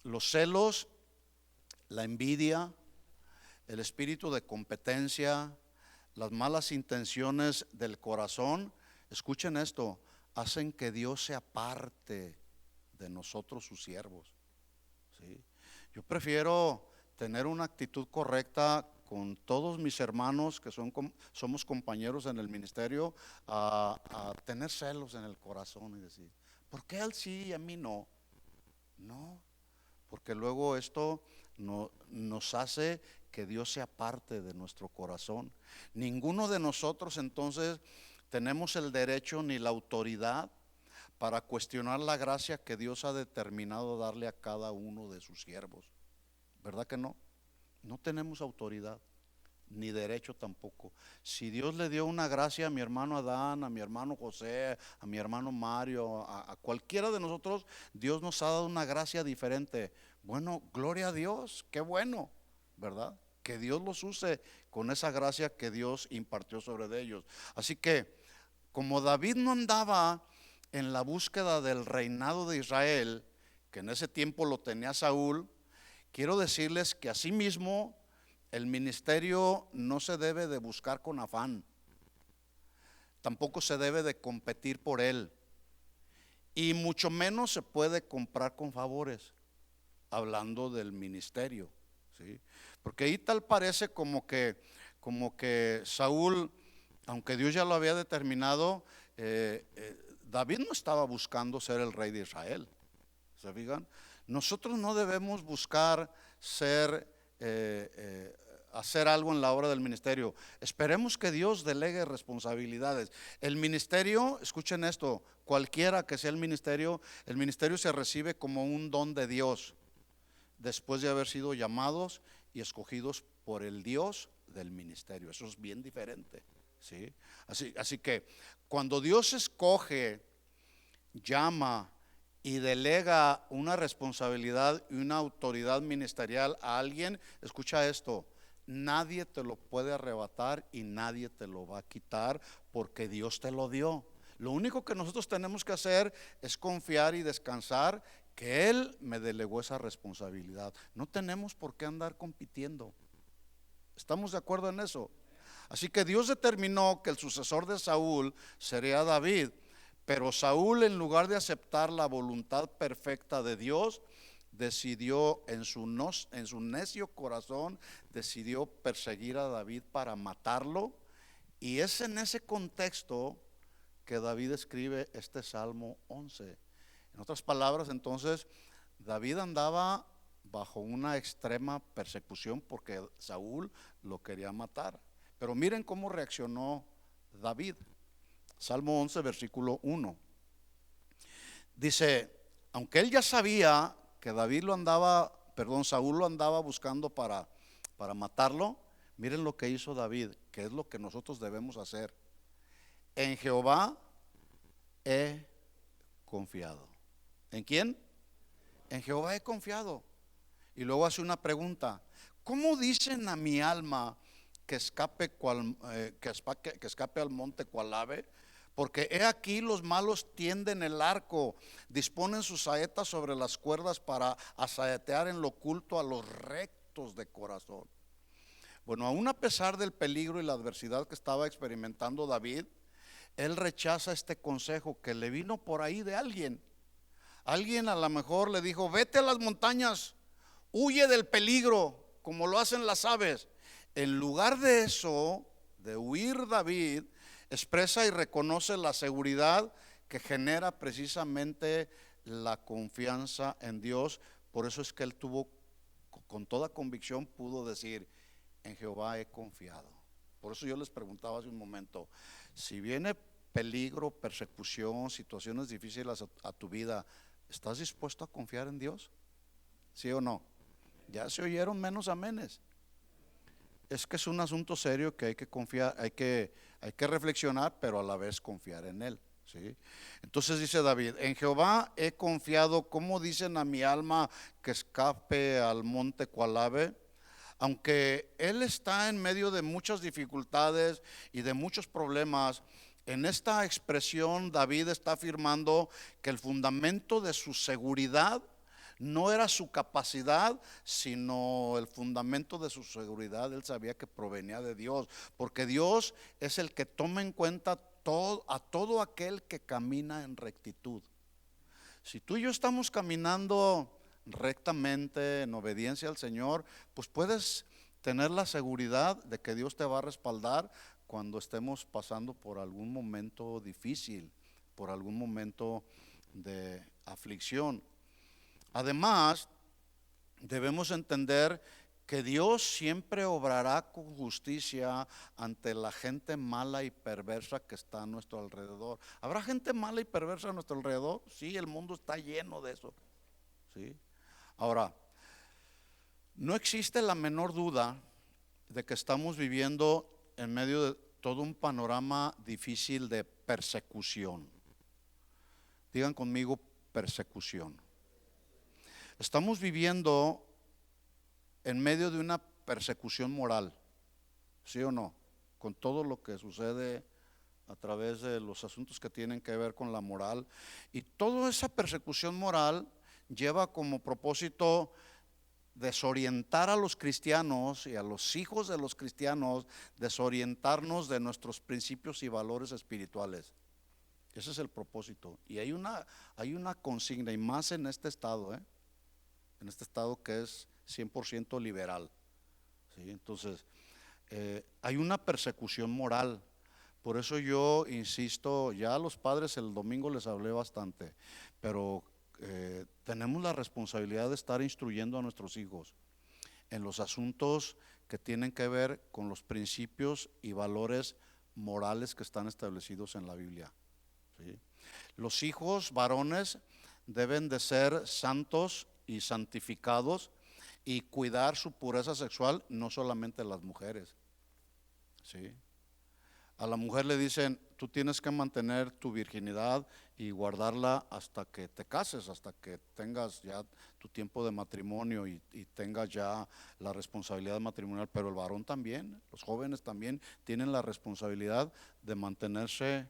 los celos, la envidia, el espíritu de competencia, las malas intenciones del corazón, escuchen esto, hacen que Dios se aparte de nosotros, sus siervos, ¿sí? Yo prefiero tener una actitud correcta con todos mis hermanos que somos compañeros en el ministerio, a tener celos en el corazón y decir: ¿por qué a él sí y a mí no? No, porque luego esto nos hace que Dios se aparte de nuestro corazón. Ninguno de nosotros entonces tenemos el derecho ni la autoridad para cuestionar la gracia que Dios ha determinado darle a cada uno de sus siervos. ¿Verdad que no? No tenemos autoridad ni derecho tampoco. Si Dios le dio una gracia a mi hermano Adán, a mi hermano José, a mi hermano Mario, a cualquiera de nosotros, Dios nos ha dado una gracia diferente. Bueno, gloria a Dios, qué bueno, ¿verdad? Que Dios los use con esa gracia que Dios impartió sobre de ellos. Así que, como David no andaba en la búsqueda del reinado de Israel, que en ese tiempo lo tenía Saúl, quiero decirles que asimismo el ministerio no se debe de buscar con afán, tampoco se debe de competir por él, y mucho menos se puede comprar con favores, hablando del ministerio, ¿sí? Porque ahí tal parece como que Saúl, aunque Dios ya lo había determinado, David no estaba buscando ser el rey de Israel. ¿Se fijan? Nosotros no debemos buscar hacer algo en la obra del ministerio. Esperemos que Dios delegue responsabilidades. El ministerio, escuchen esto, cualquiera que sea el ministerio se recibe como un don de Dios, después de haber sido llamados y escogidos por el Dios del ministerio. Eso es bien diferente, ¿sí? Así que cuando Dios escoge, llama y delega una responsabilidad y una autoridad ministerial a alguien, escucha esto, nadie te lo puede arrebatar y nadie te lo va a quitar, porque Dios te lo dio. Lo único que nosotros tenemos que hacer es confiar y descansar que Él me delegó esa responsabilidad. No tenemos por qué andar compitiendo. ¿Estamos de acuerdo en eso? Así que Dios determinó que el sucesor de Saúl sería David, pero Saúl, en lugar de aceptar la voluntad perfecta de Dios, decidió en su necio corazón, decidió perseguir a David para matarlo. Y es en ese contexto que David escribe este Salmo 11. En otras palabras, entonces, David andaba bajo una extrema persecución porque Saúl lo quería matar. Pero miren cómo reaccionó David. Salmo 11, versículo 1. Dice, aunque él ya sabía que Saúl lo andaba buscando para matarlo, miren lo que hizo David, que es lo que nosotros debemos hacer. En Jehová he confiado. ¿En quién? En Jehová he confiado. Y luego hace una pregunta: ¿cómo dicen a mi alma que escape al monte cual ave? Porque he aquí los malos tienden el arco, disponen sus saetas sobre las cuerdas para asaetear en lo oculto a los rectos de corazón. Bueno, aún a pesar del peligro y la adversidad que estaba experimentando David, él rechaza este consejo que le vino por ahí de alguien. Alguien a lo mejor le dijo: vete a las montañas, huye del peligro, como lo hacen las aves. En lugar de eso, de huir, David expresa y reconoce la seguridad que genera precisamente la confianza en Dios. Por eso es que él con toda convicción pudo decir: en Jehová he confiado. Por eso yo les preguntaba hace un momento, si viene peligro, persecución, situaciones difíciles a tu vida, ¿estás dispuesto a confiar en Dios? ¿Sí o no? Ya se oyeron menos amenes. Es que es un asunto serio que hay que confiar, hay que reflexionar, pero a la vez confiar en Él, ¿sí? Entonces dice David: en Jehová he confiado. ¿Cómo dicen a mi alma que escape al monte cual ave? Aunque él está en medio de muchas dificultades y de muchos problemas, en esta expresión David está afirmando que el fundamento de su seguridad no era su capacidad, sino el fundamento de su seguridad. Él sabía que provenía de Dios, porque Dios es el que toma en cuenta a todo aquel que camina en rectitud. Si tú y yo estamos caminando rectamente en obediencia al Señor, pues puedes tener la seguridad de que Dios te va a respaldar cuando estemos pasando por algún momento difícil, por algún momento de aflicción. Además, debemos entender que Dios siempre obrará con justicia ante la gente mala y perversa que está a nuestro alrededor. ¿Habrá gente mala y perversa a nuestro alrededor? Sí, el mundo está lleno de eso, ¿sí? Ahora, no existe la menor duda de que estamos viviendo en medio de todo un panorama difícil de persecución. Digan conmigo: persecución. Estamos viviendo en medio de una persecución moral, ¿sí o no? Con todo lo que sucede a través de los asuntos que tienen que ver con la moral. Y toda esa persecución moral lleva como propósito desorientar a los cristianos y a los hijos de los cristianos, desorientarnos de nuestros principios y valores espirituales. Ese es el propósito. Y hay una consigna, y más en este estado, en este estado que es 100% liberal, ¿sí? Entonces, hay una persecución moral. Por eso yo insisto, ya a los padres el domingo les hablé bastante, pero tenemos la responsabilidad de estar instruyendo a nuestros hijos en los asuntos que tienen que ver con los principios y valores morales que están establecidos en la Biblia, ¿sí? Los hijos varones deben de ser santos y santificados y cuidar su pureza sexual, no solamente las mujeres, ¿sí? A la mujer le dicen, tú tienes que mantener tu virginidad y guardarla hasta que te cases, hasta que tengas ya tu tiempo de matrimonio y tengas ya la responsabilidad matrimonial. Pero el varón también, los jóvenes también tienen la responsabilidad de mantenerse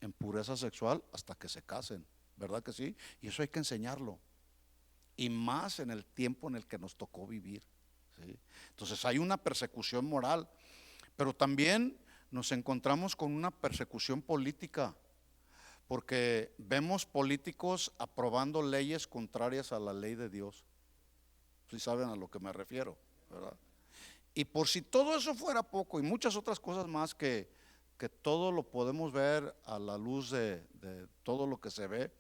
en pureza sexual hasta que se casen, ¿verdad que sí? Y eso hay que enseñarlo, y más en el tiempo en el que nos tocó vivir, ¿sí? Entonces hay una persecución moral, pero también nos encontramos con una persecución política, porque vemos políticos aprobando leyes contrarias a la ley de Dios. ¿Sí saben a lo que me refiero, verdad? Y por si todo eso fuera poco, y muchas otras cosas más que todo lo podemos ver a la luz de todo lo que se ve,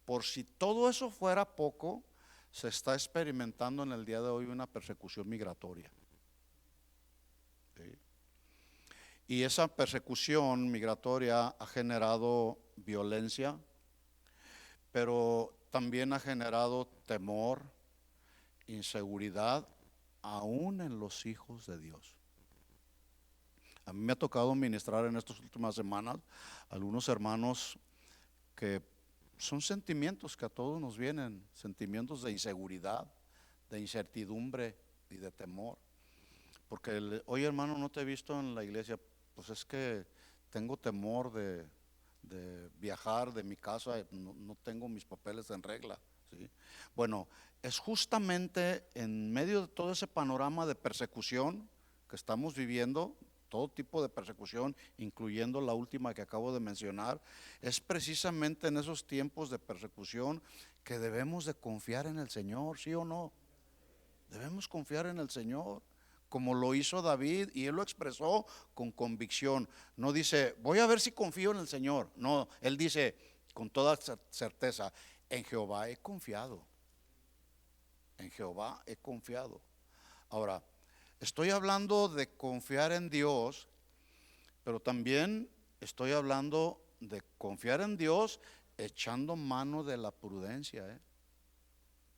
por si todo eso fuera poco, se está experimentando en el día de hoy una persecución migratoria, ¿sí? Y esa persecución migratoria ha generado violencia, pero también ha generado temor, inseguridad, aún en los hijos de Dios. A mí me ha tocado ministrar en estas últimas semanas a algunos hermanos que son sentimientos que a todos nos vienen, sentimientos de inseguridad, de incertidumbre y de temor. Porque oye, hermano, no te he visto en la iglesia. Pues es que tengo temor de viajar de mi casa, no tengo mis papeles en regla, ¿sí? Bueno, es justamente en medio de todo ese panorama de persecución que estamos viviendo, todo tipo de persecución, incluyendo la última que acabo de mencionar, es precisamente en esos tiempos de persecución que debemos de confiar en el Señor, ¿sí o no? Debemos confiar en el Señor, como lo hizo David, y él lo expresó con convicción. No dice, voy a ver si confío en el Señor. No, él dice con toda certeza, en Jehová he confiado. En Jehová he confiado. Ahora, estoy hablando de confiar en Dios, pero también estoy hablando de confiar en Dios echando mano de la prudencia, ¿eh?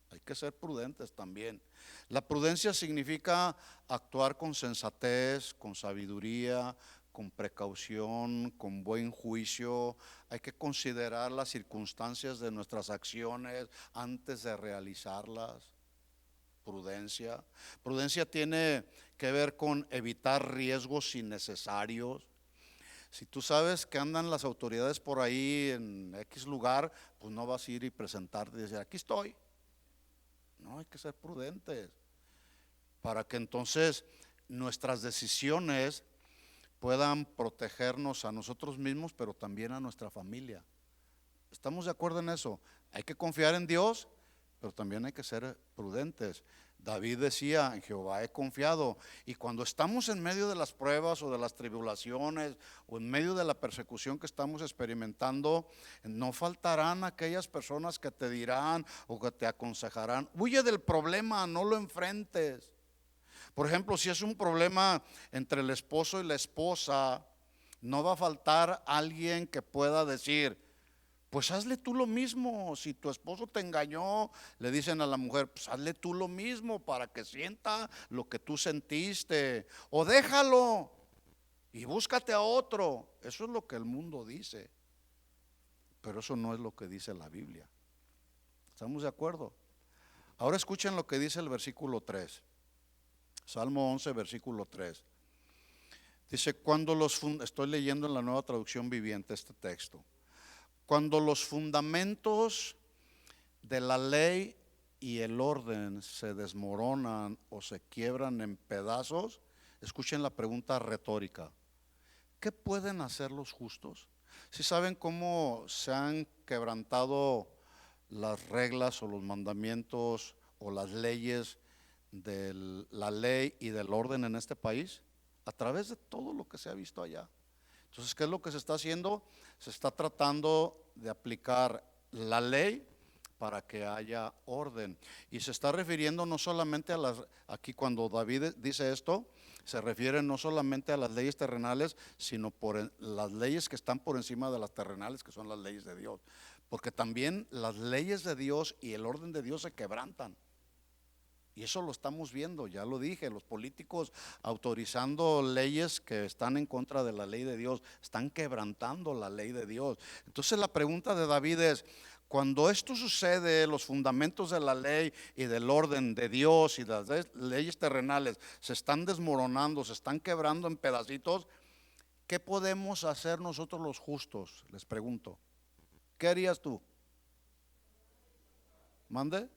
Hay que ser prudentes también. La prudencia significa actuar con sensatez, con sabiduría, con precaución, con buen juicio. Hay que considerar las circunstancias de nuestras acciones antes de realizarlas. Prudencia. Prudencia tiene que ver con evitar riesgos innecesarios. Si tú sabes que andan las autoridades por ahí en X lugar, pues no vas a ir y presentarte y decir, aquí estoy. No, hay que ser prudentes para que entonces nuestras decisiones puedan protegernos a nosotros mismos, pero también a nuestra familia. ¿Estamos de acuerdo en eso? Hay que confiar en Dios, pero también hay que ser prudentes. David decía, en Jehová he confiado. Y cuando estamos en medio de las pruebas o de las tribulaciones o en medio de la persecución que estamos experimentando, no faltarán aquellas personas que te dirán o que te aconsejarán, huye del problema, no lo enfrentes. Por ejemplo, si es un problema entre el esposo y la esposa, no va a faltar alguien que pueda decir, pues hazle tú lo mismo. Si tu esposo te engañó, le dicen a la mujer, pues hazle tú lo mismo para que sienta lo que tú sentiste. O déjalo y búscate a otro. Eso es lo que el mundo dice, pero eso no es lo que dice la Biblia. ¿Estamos de acuerdo? Ahora escuchen lo que dice el versículo 3. Salmo 11, versículo 3. Dice, estoy leyendo en la Nueva Traducción Viviente este texto. Cuando los fundamentos de la ley y el orden se desmoronan o se quiebran en pedazos, escuchen la pregunta retórica: ¿qué pueden hacer los justos? Si saben cómo se han quebrantado las reglas o los mandamientos o las leyes de la ley y del orden en este país, a través de todo lo que se ha visto allá. Entonces, ¿qué es lo que se está haciendo? Se está tratando de aplicar la ley para que haya orden. Y se está refiriendo no solamente a aquí cuando David dice esto, se refiere no solamente a las leyes terrenales, sino por las leyes que están por encima de las terrenales, que son las leyes de Dios. Porque también las leyes de Dios y el orden de Dios se quebrantan. Y eso lo estamos viendo, ya lo dije, los políticos autorizando leyes que están en contra de la ley de Dios, están quebrantando la ley de Dios. Entonces la pregunta de David es, cuando esto sucede, los fundamentos de la ley y del orden de Dios y las leyes terrenales se están desmoronando, se están quebrando en pedacitos, ¿qué podemos hacer nosotros los justos? Les pregunto, ¿qué harías tú? ¿Mande?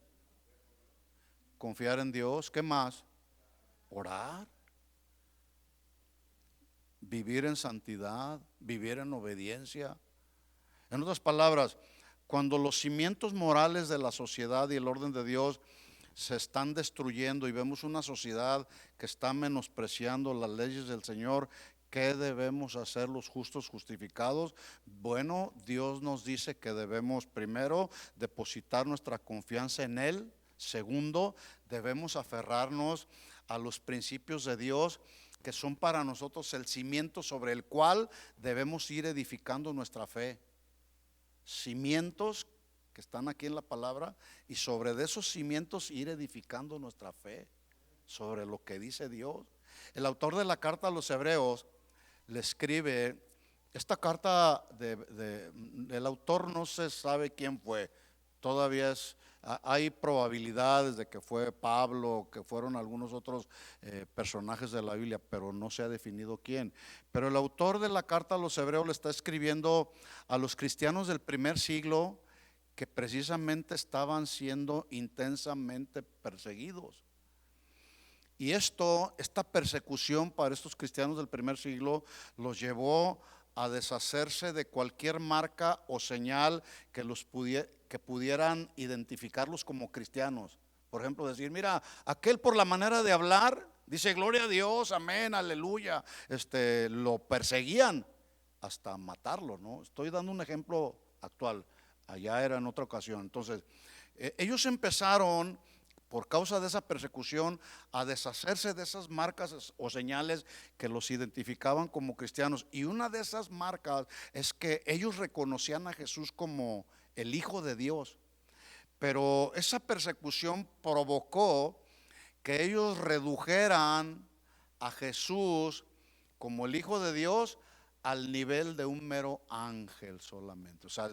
Confiar en Dios. ¿Qué más? Orar, vivir en santidad, vivir en obediencia. En otras palabras, cuando los cimientos morales de la sociedad y el orden de Dios se están destruyendo y vemos una sociedad que está menospreciando las leyes del Señor, ¿qué debemos hacer los justos justificados? Bueno, Dios nos dice que debemos primero depositar nuestra confianza en Él. Segundo, debemos aferrarnos a los principios de Dios, que son para nosotros el cimiento sobre el cual debemos ir edificando nuestra fe. Cimientos que están aquí en la palabra, y sobre de esos cimientos ir edificando nuestra fe, sobre lo que dice Dios. El autor de la carta a los Hebreos le escribe, esta carta del autor no se sabe quién fue, todavía hay probabilidades de que fue Pablo, que fueron algunos otros personajes de la Biblia, pero no se ha definido quién. Pero el autor de la carta a los Hebreos le está escribiendo a los cristianos del primer siglo, que precisamente estaban siendo intensamente perseguidos. Y esta persecución para estos cristianos del primer siglo los llevó a deshacerse de cualquier marca o señal que pudieran identificarlos como cristianos. Por ejemplo, decir, mira, aquel por la manera de hablar dice gloria a Dios, amén, aleluya. Lo perseguían hasta matarlo, ¿no? Estoy dando un ejemplo actual, allá era en otra ocasión. Entonces, ellos empezaron, por causa de esa persecución, a deshacerse de esas marcas o señales que los identificaban como cristianos. Y una de esas marcas es que ellos reconocían a Jesús como el Hijo de Dios. Pero esa persecución provocó que ellos redujeran a Jesús como el Hijo de Dios al nivel de un mero ángel solamente. O sea,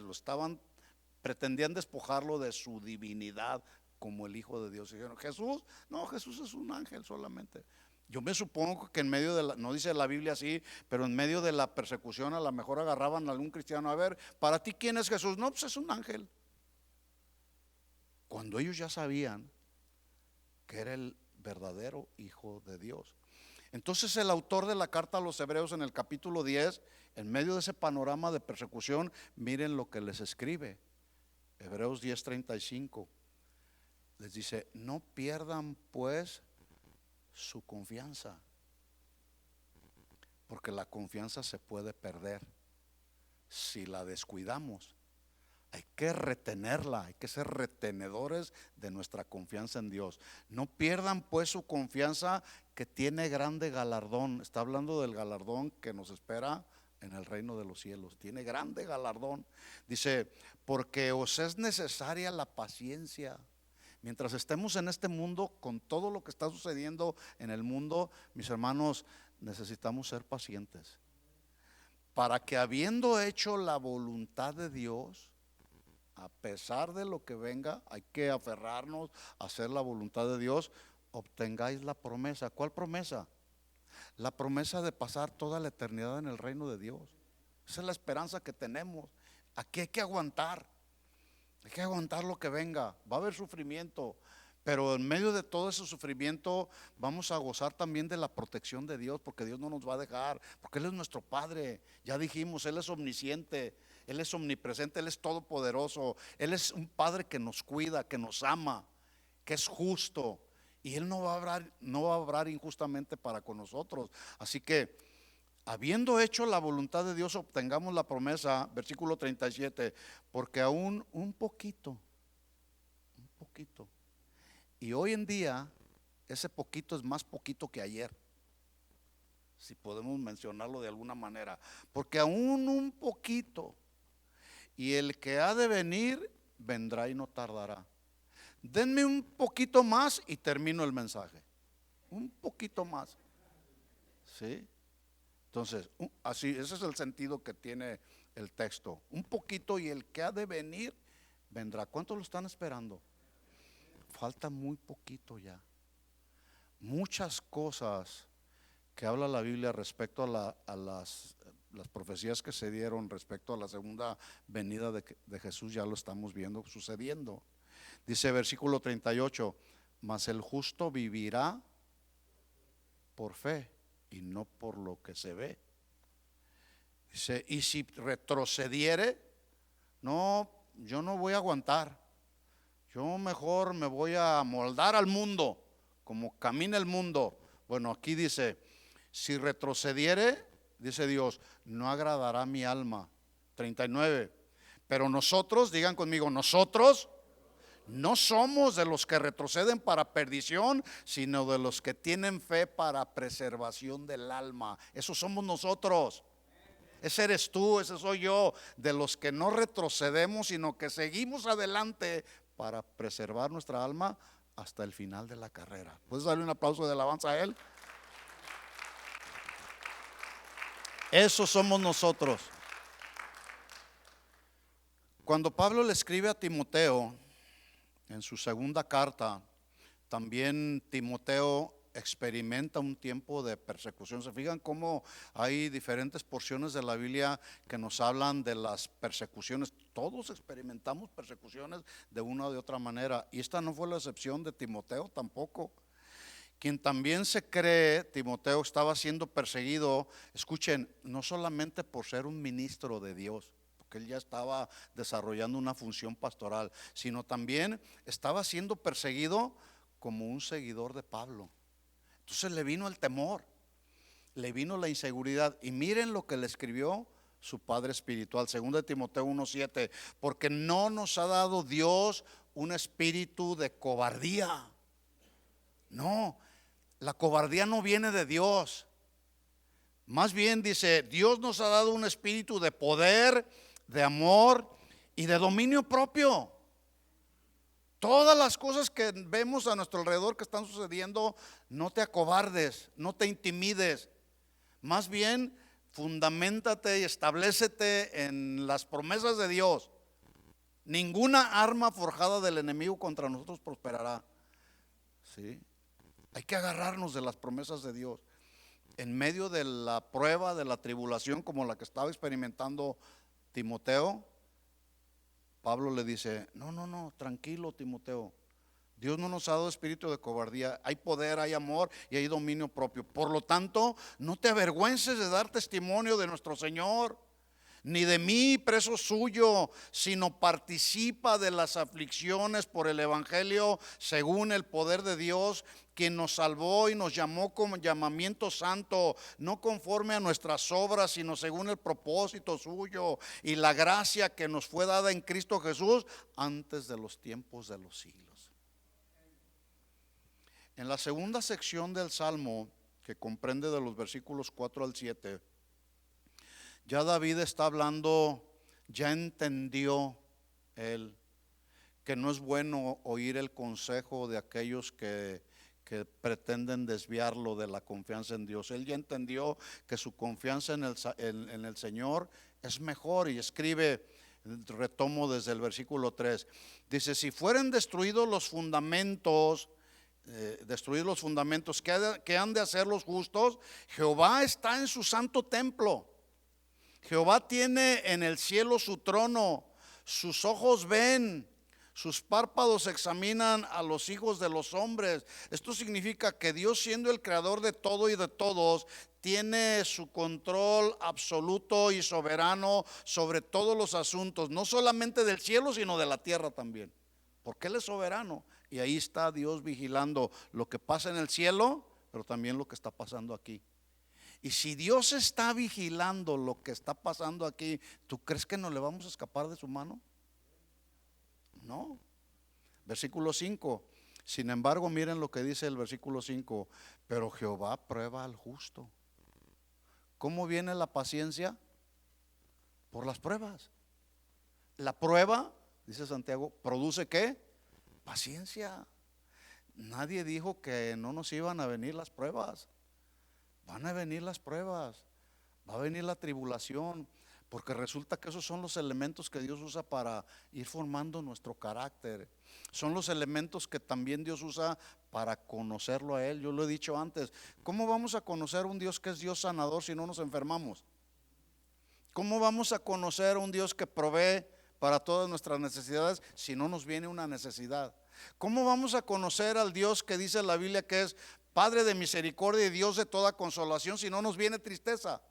pretendían despojarlo de su divinidad como el Hijo de Dios. Y dijeron, Jesús, no, Jesús es un ángel solamente. Yo me supongo que en medio de no dice la Biblia así, pero en medio de la persecución a lo mejor agarraban a algún cristiano, a ver, para ti ¿quién es Jesús? No, pues es un ángel. Cuando ellos ya sabían que era el verdadero Hijo de Dios. Entonces el autor de la carta a los Hebreos en el capítulo 10, en medio de ese panorama de persecución, miren lo que les escribe. Hebreos 10:35 les dice, no pierdan pues su confianza, porque la confianza se puede perder si la descuidamos. Hay que retenerla, hay que ser retenedores de nuestra confianza en Dios. No pierdan pues su confianza, que tiene grande galardón. Está hablando del galardón que nos espera en el reino de los cielos. Tiene grande galardón. Dice, porque os es necesaria la paciencia. Mientras estemos en este mundo, con todo lo que está sucediendo en el mundo, mis hermanos, necesitamos ser pacientes, para que habiendo hecho la voluntad de Dios, a pesar de lo que venga, hay que aferrarnos a hacer la voluntad de Dios, obtengáis la promesa. ¿Cuál promesa? La promesa de pasar toda la eternidad en el reino de Dios. Esa es la esperanza que tenemos. Aquí hay que aguantar lo que venga. Va a haber sufrimiento, pero en medio de todo ese sufrimiento vamos a gozar también de la protección de Dios, porque Dios no nos va a dejar, porque Él es nuestro Padre. Ya dijimos, Él es omnisciente, Él es omnipresente, Él es todopoderoso. Él es un Padre que nos cuida, que nos ama, que es justo, y Él no va a obrar injustamente para con nosotros. Así que, habiendo hecho la voluntad de Dios, obtengamos la promesa, versículo 37, porque aún un poquito, y hoy en día ese poquito es más poquito que ayer, si podemos mencionarlo de alguna manera, porque aún un poquito, y el que ha de venir vendrá y no tardará. Denme un poquito más y termino el mensaje. Un poquito más. ¿Sí? Entonces, así, ese es el sentido que tiene el texto. Un poquito y el que ha de venir vendrá. ¿Cuántos lo están esperando? Falta muy poquito ya. Muchas cosas que habla la Biblia respecto a las profecías que se dieron respecto a la segunda venida de Jesús, ya lo estamos viendo sucediendo. Dice versículo 38, mas el justo vivirá por fe y no por lo que se ve. Dice, y si retrocediere, no, yo no voy a aguantar, yo mejor me voy a moldar al mundo, como camina el mundo. Bueno, aquí dice, si retrocediere, dice Dios, no agradará mi alma. 39, pero nosotros, digan conmigo, nosotros no somos de los que retroceden para perdición, sino de los que tienen fe para preservación del alma. Eso somos nosotros. Ese eres tú, ese soy yo, de los que no retrocedemos, sino que seguimos adelante para preservar nuestra alma hasta el final de la carrera. ¿Puedes darle un aplauso de alabanza a Él? Eso somos nosotros. Cuando Pablo le escribe a Timoteo, en su segunda carta, también Timoteo experimenta un tiempo de persecución. Se fijan cómo hay diferentes porciones de la Biblia que nos hablan de las persecuciones. Todos experimentamos persecuciones de una o de otra manera, y esta no fue la excepción de Timoteo tampoco. Quien también se cree, Timoteo, estaba siendo perseguido, escuchen, no solamente por ser un ministro de Dios, que él ya estaba desarrollando una función pastoral, sino también estaba siendo perseguido como un seguidor de Pablo. Entonces le vino el temor, le vino la inseguridad, y miren lo que le escribió su padre espiritual, 2 Timoteo 1:7, porque no nos ha dado Dios un espíritu de cobardía. No, la cobardía no viene de Dios. Más bien dice, Dios nos ha dado un espíritu de poder, de amor y de dominio propio. Todas las cosas que vemos a nuestro alrededor que están sucediendo, no te acobardes, no te intimides. Más bien, fundamentate y establécete en las promesas de Dios. Ninguna arma forjada del enemigo contra nosotros prosperará. ¿Sí? Hay que agarrarnos de las promesas de Dios. En medio de la prueba, de la tribulación como la que estaba experimentando Timoteo, Pablo le dice, no, tranquilo Timoteo, Dios no nos ha dado espíritu de cobardía, hay poder, hay amor y hay dominio propio. Por lo tanto, no te avergüences de dar testimonio de nuestro Señor, ni de mí, preso suyo, sino participa de las aflicciones por el evangelio según el poder de Dios, quien nos salvó y nos llamó con llamamiento santo, no conforme a nuestras obras, sino según el propósito suyo y la gracia que nos fue dada en Cristo Jesús antes de los tiempos de los siglos. En la segunda sección del Salmo, que comprende de los versículos 4 al 7, ya David está hablando, ya entendió él que no es bueno oír el consejo de aquellos que pretenden desviarlo de la confianza en Dios. Él ya entendió que su confianza en el Señor es mejor, y escribe Retomo desde el versículo 3. Dice, si fueren destruidos los fundamentos, ¿qué han de hacer los justos? Jehová está en su santo templo. Jehová tiene en el cielo su trono, sus ojos ven, sus párpados examinan a los hijos de los hombres. Esto significa que Dios, siendo el creador de todo y de todos, tiene su control absoluto y soberano sobre todos los asuntos, no solamente del cielo, sino de la tierra también, porque Él es soberano. Y ahí está Dios vigilando lo que pasa en el cielo, pero también lo que está pasando aquí. Y si Dios está vigilando lo que está pasando aquí, ¿tú crees que no le vamos a escapar de su mano? No. Versículo 5. Sin embargo, miren lo que dice el versículo 5. Pero Jehová prueba al justo. ¿Cómo viene la paciencia? Por las pruebas. La prueba, dice Santiago, ¿produce qué? Paciencia. Nadie dijo que no nos iban a venir las pruebas. Van a venir las pruebas, va a venir la tribulación, porque resulta que esos son los elementos que Dios usa para ir formando nuestro carácter. Son los elementos que también Dios usa para conocerlo a Él. Yo lo he dicho antes, ¿cómo vamos a conocer un Dios que es Dios sanador si no nos enfermamos? ¿Cómo vamos a conocer un Dios que provee para todas nuestras necesidades si no nos viene una necesidad? ¿Cómo vamos a conocer al Dios que dice la Biblia que es Padre de misericordia y Dios de toda consolación si no nos viene tristeza?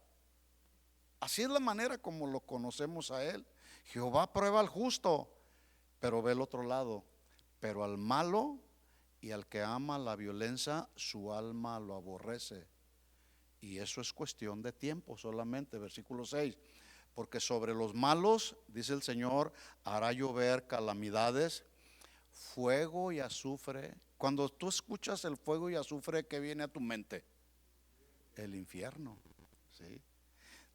Así es la manera como lo conocemos a Él. Jehová prueba al justo, pero ve el otro lado. Pero al malo y al que ama la violencia, su alma lo aborrece. Y eso es cuestión de tiempo solamente. Versículo 6. Porque sobre los malos, dice el Señor, hará llover calamidades, fuego y azufre. Cuando tú escuchas el fuego y azufre, ¿qué viene a tu mente? El infierno, ¿sí?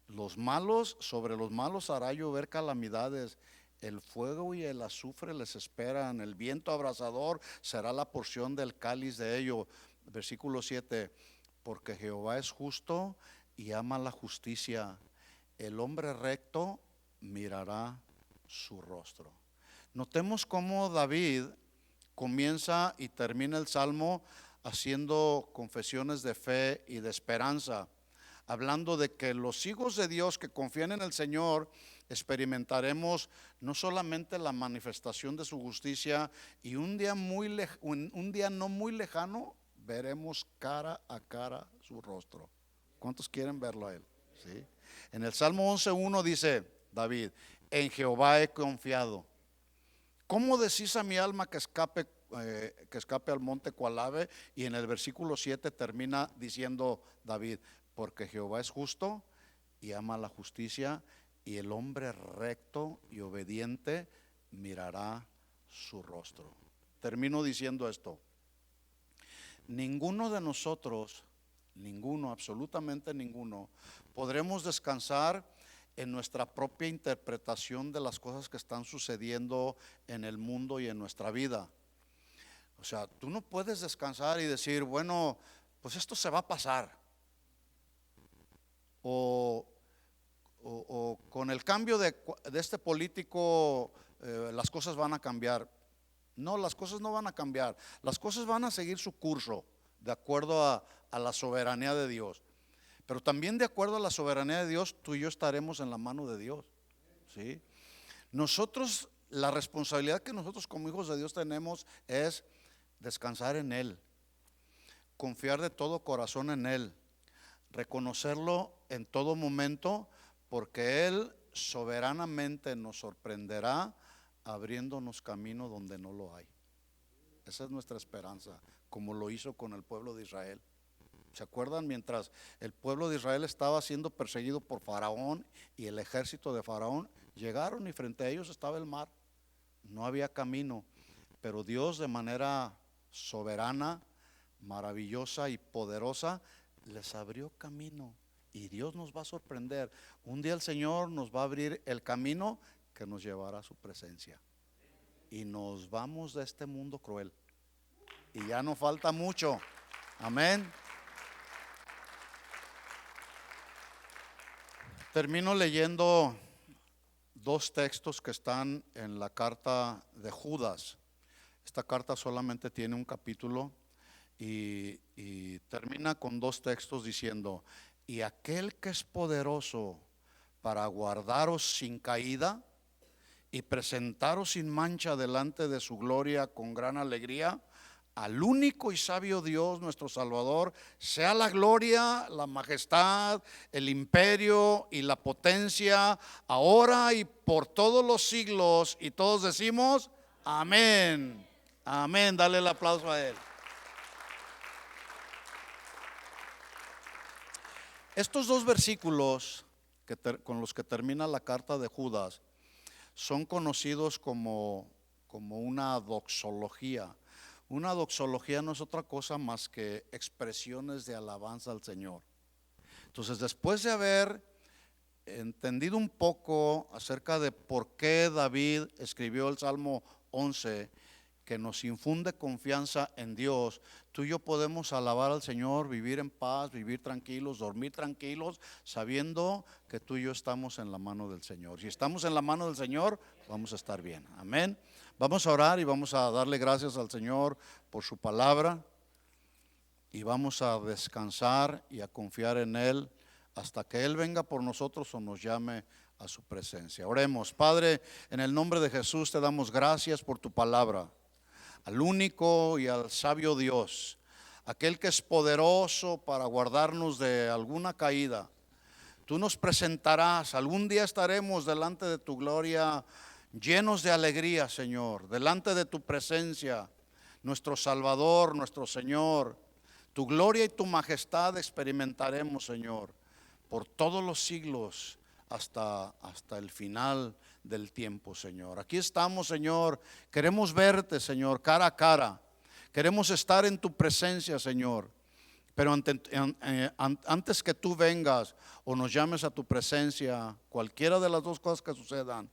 Los malos, sobre los malos hará llover calamidades. El fuego y el azufre les esperan. El viento abrasador será la porción del cáliz de ello. Versículo 7. Porque Jehová es justo y ama la justicia. El hombre recto mirará su rostro. Notemos cómo David comienza y termina el salmo haciendo confesiones de fe y de esperanza, hablando de que los hijos de Dios que confían en el Señor experimentaremos no solamente la manifestación de su justicia, y un día no muy lejano veremos cara a cara su rostro. ¿Cuántos quieren verlo a Él? ¿Sí? En el Salmo 11:1 dice David: en Jehová he confiado. ¿Cómo decís a mi alma que escape al monte cual ave? Y en el versículo 7 termina diciendo David: porque Jehová es justo y ama la justicia, y el hombre recto y obediente mirará su rostro. Termino diciendo esto: ninguno de nosotros, absolutamente ninguno, podremos descansar en nuestra propia interpretación de las cosas que están sucediendo en el mundo y en nuestra vida. O sea, tú no puedes descansar y decir, bueno, pues esto se va a pasar. O con el cambio de este político las cosas van a cambiar. No, las cosas no van a cambiar. Las cosas van a seguir su curso de acuerdo a la soberanía de Dios. Pero también de acuerdo a la soberanía de Dios, tú y yo estaremos en la mano de Dios, ¿sí? Nosotros, la responsabilidad que nosotros como hijos de Dios tenemos es descansar en Él, confiar de todo corazón en Él, reconocerlo en todo momento, porque Él soberanamente nos sorprenderá abriéndonos camino donde no lo hay. Esa es nuestra esperanza, como lo hizo con el pueblo de Israel. ¿Se acuerdan? Mientras el pueblo de Israel estaba siendo perseguido por Faraón y el ejército de Faraón, llegaron y frente a ellos estaba el mar. No había camino, pero Dios, de manera soberana, maravillosa y poderosa, les abrió camino. Y Dios nos va a sorprender. Un día el Señor nos va a abrir el camino que nos llevará a su presencia. Y nos vamos de este mundo cruel. Y ya no falta mucho. Amén. Termino leyendo dos textos que están en la carta de Judas. Esta carta solamente tiene un capítulo y termina con dos textos diciendo: y aquel que es poderoso para guardaros sin caída y presentaros sin mancha delante de su gloria con gran alegría, al único y sabio Dios nuestro Salvador, sea la gloria, la majestad, el imperio y la potencia, ahora y por todos los siglos. Y todos decimos amén, amén. Dale el aplauso a él. Estos dos versículos con los que termina la carta de Judas son conocidos como una doxología. Una doxología no es otra cosa más que expresiones de alabanza al Señor. Entonces, después de haber entendido un poco acerca de por qué David escribió el Salmo 11, que nos infunde confianza en Dios, tú y yo podemos alabar al Señor, vivir en paz, vivir tranquilos, dormir tranquilos, sabiendo que tú y yo estamos en la mano del Señor. Si estamos en la mano del Señor, vamos a estar bien. Amén. Vamos a orar y vamos a darle gracias al Señor por su palabra, y vamos a descansar y a confiar en Él hasta que Él venga por nosotros o nos llame a su presencia. Oremos. Padre, en el nombre de Jesús te damos gracias por tu palabra, al único y al sabio Dios, aquel que es poderoso para guardarnos de alguna caída. Tú nos presentarás, algún día estaremos delante de tu gloria, llenos de alegría, Señor, delante de tu presencia, nuestro Salvador, nuestro Señor. Tu gloria y tu majestad experimentaremos, Señor, por todos los siglos hasta el final del tiempo, Señor. Aquí estamos, Señor. Queremos verte, Señor, cara a cara. Queremos estar en tu presencia, Señor. Pero antes que tú vengas o nos llames a tu presencia, cualquiera de las dos cosas que sucedan,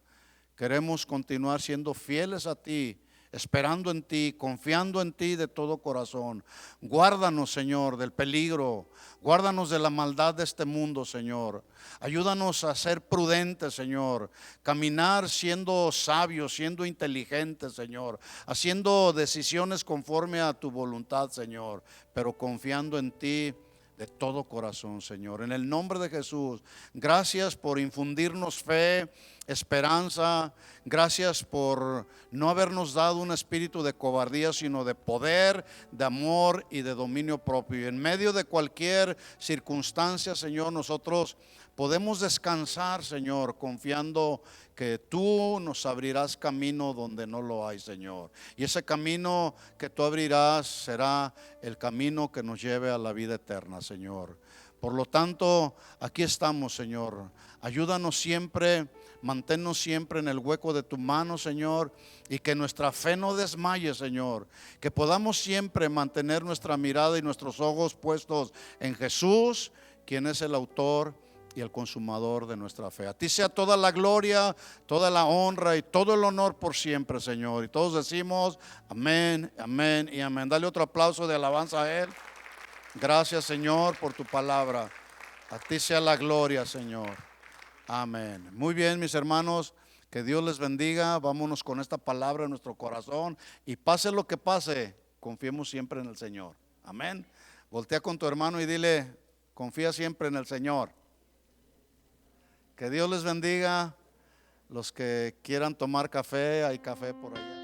queremos continuar siendo fieles a ti, esperando en ti, confiando en ti de todo corazón. Guárdanos, Señor, del peligro. Guárdanos de la maldad de este mundo, Señor. Ayúdanos a ser prudentes, Señor. Caminar siendo sabios, siendo inteligentes, Señor. Haciendo decisiones conforme a tu voluntad, Señor. Pero confiando en ti de todo corazón, Señor. En el nombre de Jesús, gracias por infundirnos fe, esperanza. Gracias por no habernos dado un espíritu de cobardía, sino de poder, de amor y de dominio propio. Y en medio de cualquier circunstancia, Señor, nosotros podemos descansar, Señor, confiando que tú nos abrirás camino donde no lo hay, Señor. Y ese camino que tú abrirás será el camino que nos lleve a la vida eterna, Señor. Por lo tanto, aquí estamos, Señor. Ayúdanos siempre, manténnos siempre en el hueco de tu mano, Señor, y que nuestra fe no desmaye, Señor. Que podamos siempre mantener nuestra mirada y nuestros ojos puestos en Jesús, quien es el autor y el consumador de nuestra fe. A ti sea toda la gloria, toda la honra y todo el honor por siempre, Señor. Y todos decimos amén, amén y amén. Dale otro aplauso de alabanza a Él. Gracias, Señor, por tu palabra. A ti sea la gloria, Señor. Amén. Muy bien, mis hermanos, que Dios les bendiga. Vámonos con esta palabra en nuestro corazón y pase lo que pase, confiemos siempre en el Señor. Amén. Voltea con tu hermano y dile: confía siempre en el Señor. Que Dios les bendiga. Los que quieran tomar café, hay café por allá.